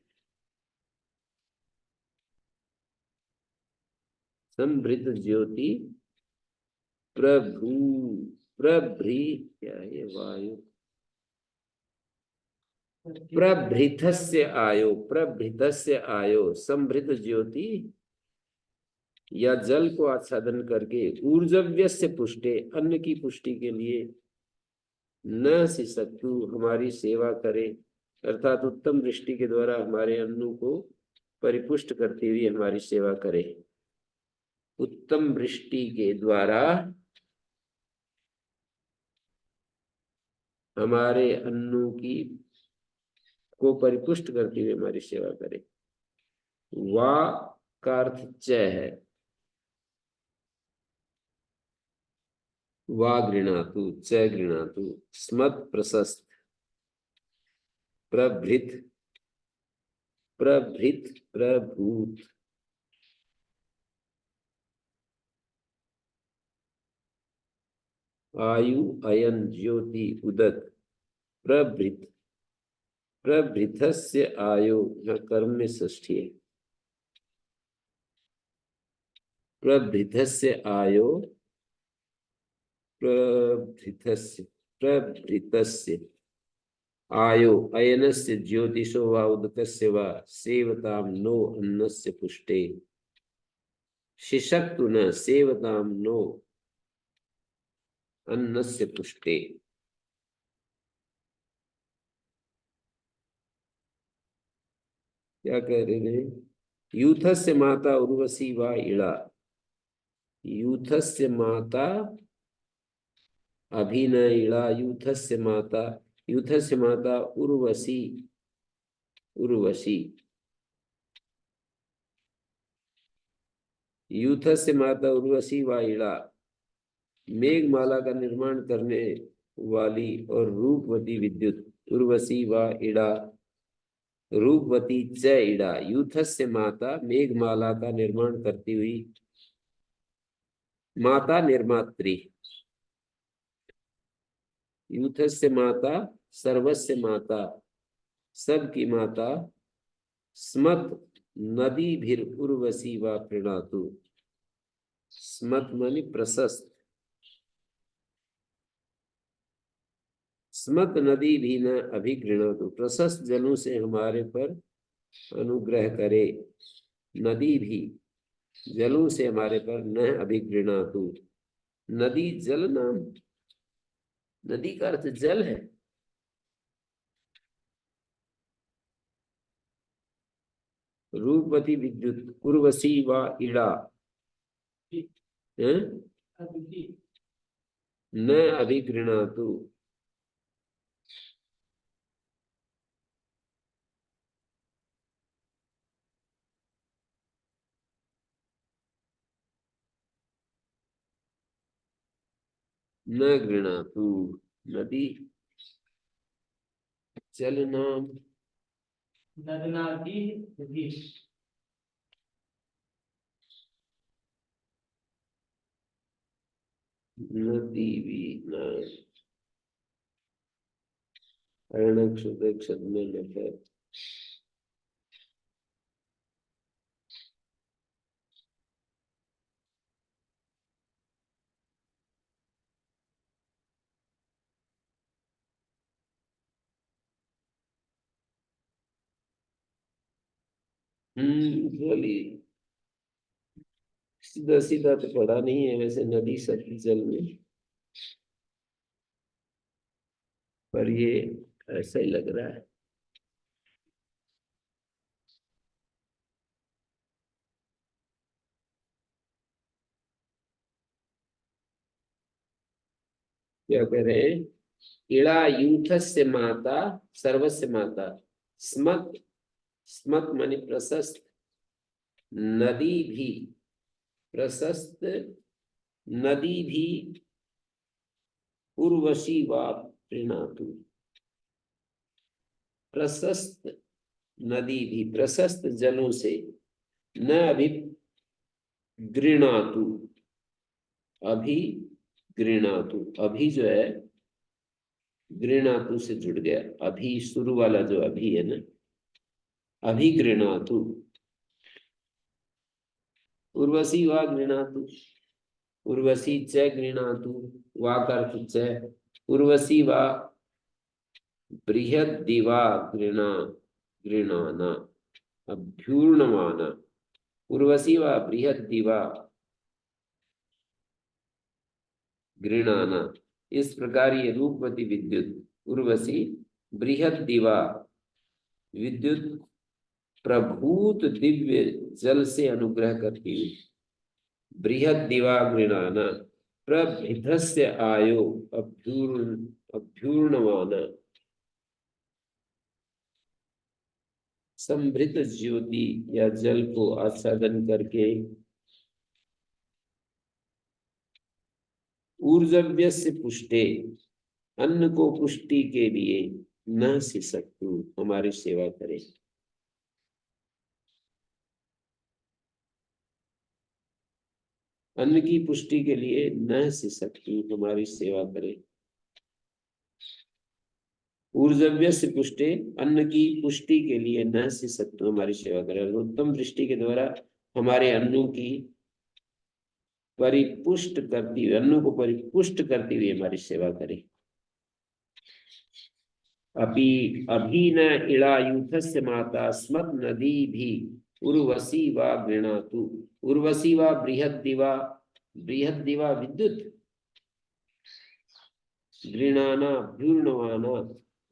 संभृत ज्योति प्रभु प्रभृ क्या है वायु प्रभृतस्य आयो, प्रभृतस्य आयो संभृत ज्योति या जल को आच्छादन करके ऊर्जव्यस्य पुष्टे, अन्न की पुष्टि के लिए न सिसक्तु हमारी सेवा करे, अर्थात उत्तम दृष्टि के द्वारा हमारे अन्नों को परिपुष्ट करती हुई हमारी सेवा करे। उत्तम वृष्टि के द्वारा हमारे अन्नों की को परिपुष्ट करती हुई हमारी सेवा करे। वा का अर्थ च है, वा गृणातु च गृणातु, स्मत् प्रशस्त, प्रभृत प्रभृत प्रभूत, आयु अयन ज्योति उदक, प्रभृत प्रभृतस्य आयो, यहाँ कर्म में षष्ठी है। प्रभृतस्य आयो, प्रभृतस्य प्रभृतस्य आयो अयनस्य ज्योतिषो वा उदकस्य वा सेवतां नो अन्नस्य पुष्टे, शिशक्तु न सेवतां नो अन्नस्य पुष्टे। क्या कह रहे हैं? यूथस्य माता उर्वशी वा इड़ा, यूथस्य माता अभिन इड़ा, यूथस्य माता, यूथस्य माता उर्वशी, उर्वशी, यूथस्य माता उर्वशी वा इड़ा, मेघमाला का निर्माण करने वाली और रूपवती विद्युत उर्वशी व इड़ा, रूपवती च इड़ा, यूथस्य माता मेघमाला का निर्माण करती हुई माता निर्मात्री, यूथस्य माता सर्वस्य माता, सबकी माता, स्मत नदी भीर उर्वशी व प्रणतु, स्मत मानी प्रशस्त, स्मत नदी भी न अभिगृणतु, प्रशस्त जलों से हमारे पर अनुग्रह करे। नदी भी जलों से हमारे पर न अभिगृणातु, नदी जल नाम, नदी का अर्थ जल है। रूपवती विद्युत उर्वशी व इड़ा न अभिगृणातु, न गृणातु, नदी जल नाम, नदी भी न शुद्ध में न है। बोली सीधा सीधा तो पढ़ा नहीं है वैसे नदी सतलुज जल में, पर ये ऐसा ही लग रहा है। क्या कह रहे हैं? इड़ा यूथस्य माता सर्वस्य माता, स्मत, स्मत मानी प्रशस्त, नदी भी प्रशस्त, नदी भी उर्वशी वा प्रीणातु, प्रशस्त नदी भी प्रशस्त जलों से न अभी गृणातु, अभी गृणातु, अभी जो है गृणातु से जुड़ गया, अभी शुरू वाला जो अभी है ना, अभी गृणातु, उर्वशी वा गृणातु, उर्वशी च गृणातु, वा का अर्थ च, उर्वशी वा बृहद दिवा गृणा, गृणाना, अभ्यूर्णमाना, उर्वशी वा बृहद दिवा गृणाना। इस प्रकार ये रूपवती विद्युत उर्वशी बृहद दिवा विद्युत प्रभूत दिव्य जल से अनुग्रह करती हुई, बृहद दिवा गृणाना प्रभिधस्य आयो अभ्यूर्णमाना, संभृत ज्योति या जल को आच्छादन करके ऊर्जव्यस्य पुष्टे, अन्न को पुष्टि के लिए न सिसक्तु, हमारी सेवा करे। अन्न की पुष्टि के लिए न सिसक्तु, हमारी सेवा करे। ऊर्जव्यस्य पुष्टे, अन्न की पुष्टि के लिए न सिसक्तु, हमारी सेवा करे। उत्तम दृष्टि के द्वारा हमारे अन्नों की परिपुष्ट करती हुई, अन्नों को परिपुष्ट करती हुई हमारी सेवा करे। अपि अभी न इळायूथस्य माता स्मत् नदी भी उर्वशी वा गृणातु, उर्वशी वा बृहद दिवा, बृहद दिवा विद्युत गृणाना भ्यूर्णवाना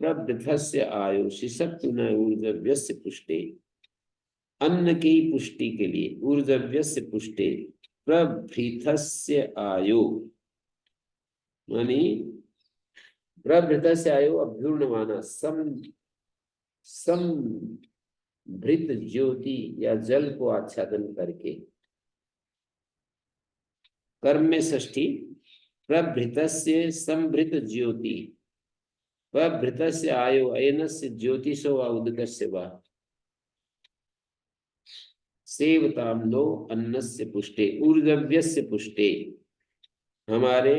प्रवृद्धस्य आयो शिशक्तु न ऊर्जव्यस्य पुष्टे, अन्न की पुष्टि के लिए ऊर्जव्यस्य पुष्टे प्रभृतस्य आयो, मानी प्रभृतस्य आयो अभ्यूर्णवाना संभृत ज्योति या जल को आच्छादन करके। कर्म में षष्ठी, प्रभृतस्य संभृत ज्योति, प्रभृतस्य आयो अयनस्य ज्योतिषो वा उदकस्य वा सेवताम नो अन्नस्य पुष्टे, ऊर्जव्यस्य पुष्टे, हमारे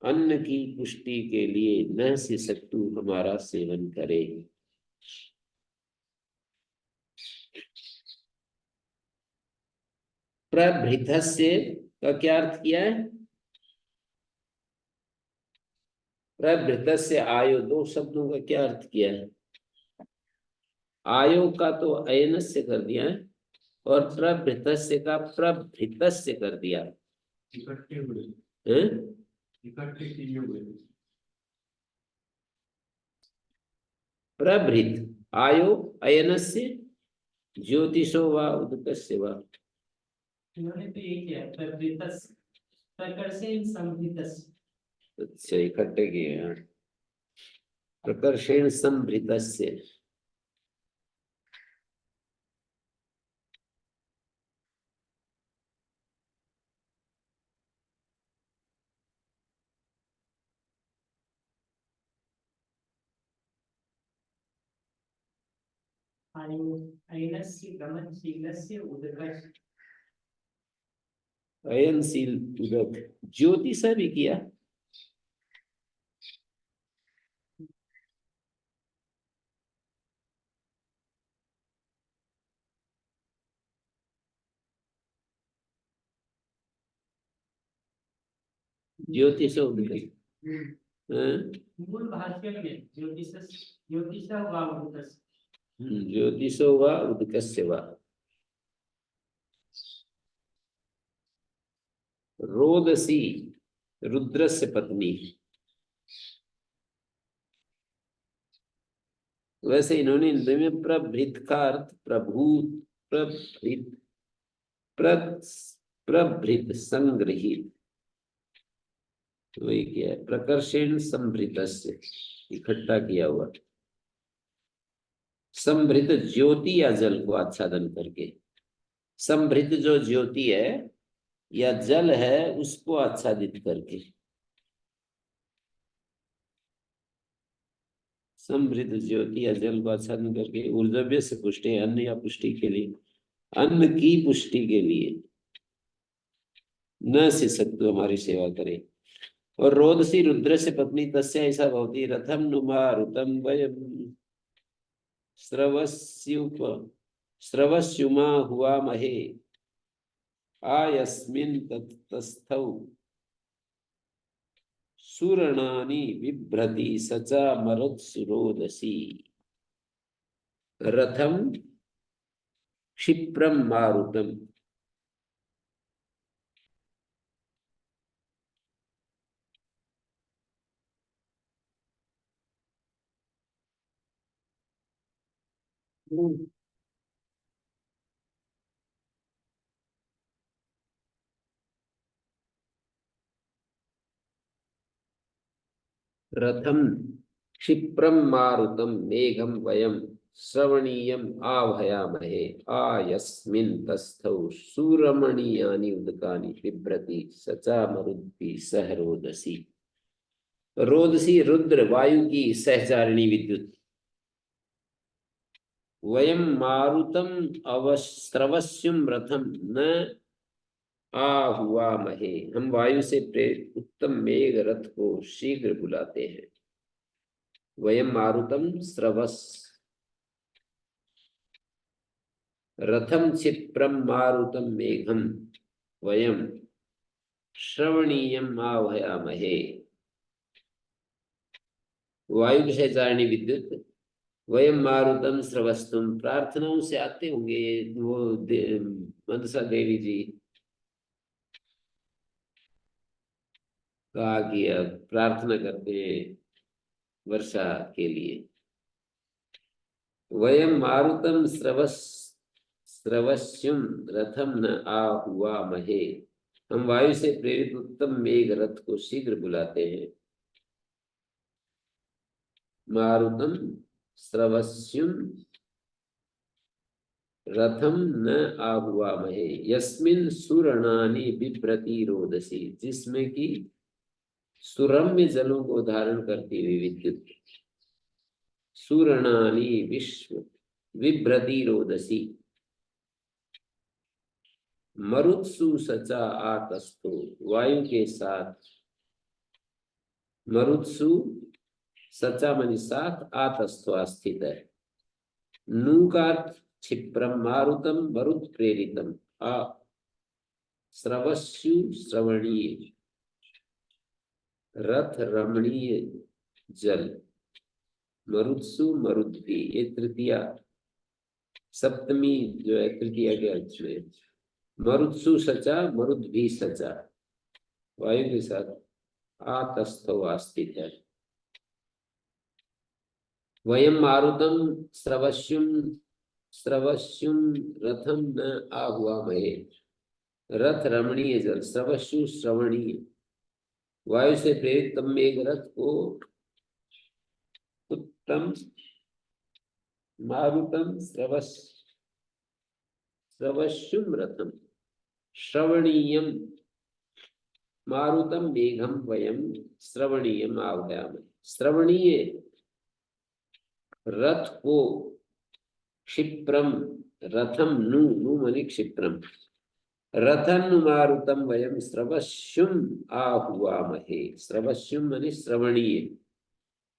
अन्न की पुष्टि के लिए न सिसक्तु, हमारा सेवन करे। प्रभृतस्य का क्या अर्थ किया है? प्रभृतस्य आयो, दो शब्दों का क्या अर्थ किया है? आयो का तो अयनस्य कर दिया है और प्रभृतस्य का प्रभृतस्य कर दिया है। इकट्ठे हुए, इकट्ठे किए हुए। प्रभृत आयो अयनस्य ज्योतिषो वा उदकस्य वा, इन्होंने तो ये किया प्रवृत्तस्य, प्रकर्षेण संभृतस्य। अच्छा इकट्ठे किए हैं। प्रकर्षेण संभृतस्य, अयनस्य गमनशीलस्य उदकस्य, अयनशील उदक, ज्योतिष भी किया। ज्योतिष उदक, मूल भाष्य में ज्योतिष, ज्योतिष वा उदकस्य, ज्योतिषो वा उदकस्य वा। रोदसी रुद्रस्य पत्नी। वैसे इन्होंने हिंदी में प्रभृत का अर्थ प्रभूत, प्रभृत, प्रभृत संग्रहित, वही किया है। प्रकर्षेण संभृतस्य, इकट्ठा किया हुआ। संभृत ज्योति या जल को आच्छादन करके। संभृत जो ज्योति है या जल है उसको आच्छादित करके। समृद्ध ज्योति या जल को आच्छादन करके। ऊर्जव्य से पुष्टि, अन्न या पुष्टि के लिए, अन्न की पुष्टि के लिए। न सिसक्तु, हमारी सेवा करे। और रोदसी रुद्र से पत्नी तस्य ऐसा भवति रथम नुमा ऋतम वयम स्रवस्युप स्रवस्युमा हुआ महे आयस्मिन् ततस्थौ सुरणानि बिभ्रति सचा मरुत्सुरोदसी। रथम क्षिप्रम मारुतम। रथम क्षिप्रम मारुतम मेघम वयम श्रवणीयम आभयामहे आयस्मिन् तस्थौ सुरमणीयानि उदकानि बिभ्रति सचा मरुद्भिः सह रोदसी। रोदसी रुद्र वायु की सहचारिणी विद्युत। वयम मारुतम अवस्त्रवस्युम रथम न आहुआमहे, हम वायु से प्रेरित उत्तम मेघ रथ को शीघ्र बुलाते हैं। वयम मारुतम स्रवस रथम क्षिप्रम मारुतम मेघम वयम श्रवणीयम आह्वयामहे। वायु की सहचारिणी विद्युत। वयम मारुतम स्रवस्तुम, प्रार्थनाओं से आते होंगे वो मनसा देवी जी कहा कि अब प्रार्थना करते हैं वर्षा के लिए। वयम मारुतम स्रवस्युम रथम न आहुआमहे, हम वायु से प्रेरित उत्तम मेघ रथ को शीघ्र बुलाते हैं। मारुतम स्रवस्युम रथम न आहुआमहे यस्मिन् सुरणानि बिभ्रति रोदसी, जिसमें कि सुरम्य जलों को धारण करती हुई विद्युत। सुरणानि विश्व विभ्रति रोदसी। मरुत्सु सचा आतस्थो, वायु के साथ। मरुत्सु सचा मनि साथ, आतस्थो स्थित है। नू का क्षिप्रम मारुतम मरुत प्रेरितम, आ स्रवस्यु श्रवणीय, रथ रमणीय जल। मरुत्सु मरुद्भी, ये तृतीया सप्तमी जो है तृतीया के अर्थ में। मरुत्सु सचा मरुद्भी सचा, वायु के साथ आतस्थो स्थित है। वयम मारुतम स्रवस्युम रथम न आहुआमहे, रथ रमणीय जल। स्रवस्यु श्रवणीय, वायु से प्रेरित तम मेघ रथ को उत्तम मारुतम स्रवस्युम रथम श्रवणीयम मारुतम मेघम वयम श्रवणीयम आह्वयामहे। श्रवणीय रथ को क्षिप्रम रथम नु मनि क्षिप्रम रथन मारुतम वयम स्रवस्युम आहुआमहे। स्रवस्युम मनि श्रवणीय,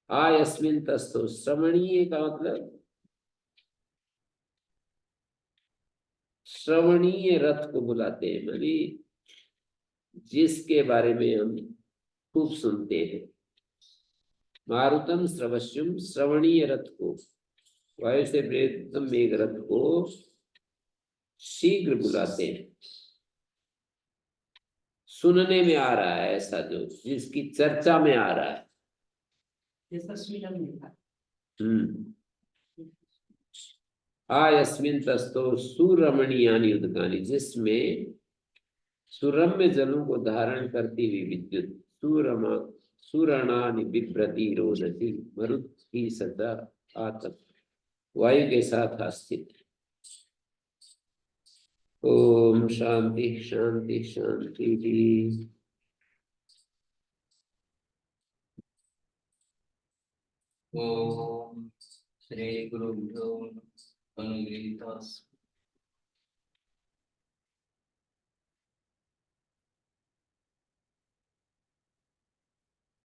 आयस्मिन् तस्थो, श्रवणीय का मतलब श्रवणीय रथ को बुलाते हैं, मानी जिसके बारे में हम खूब सुनते हैं। मारुतम स्रवस्युम, श्रवणीय रथ को वायु से प्रेरित मेघरथ को शीघ्र बुलाते हैं। सुनने में आ रहा है ऐसा जो जिसकी चर्चा में आ रहा है। जैसा स्वीडन में था। यस्मिन् तस्थो सुरमणीयानि उदकानि, जिसमें सुरम्य जलों को धारण करती हुई विद्युत सुरणानि बिभ्रति रोदसी मरुति सदा आतप, वायु के साथ स्थित। ओम शांति शांति शांति। ओम श्री गुरुभ्यो नमः।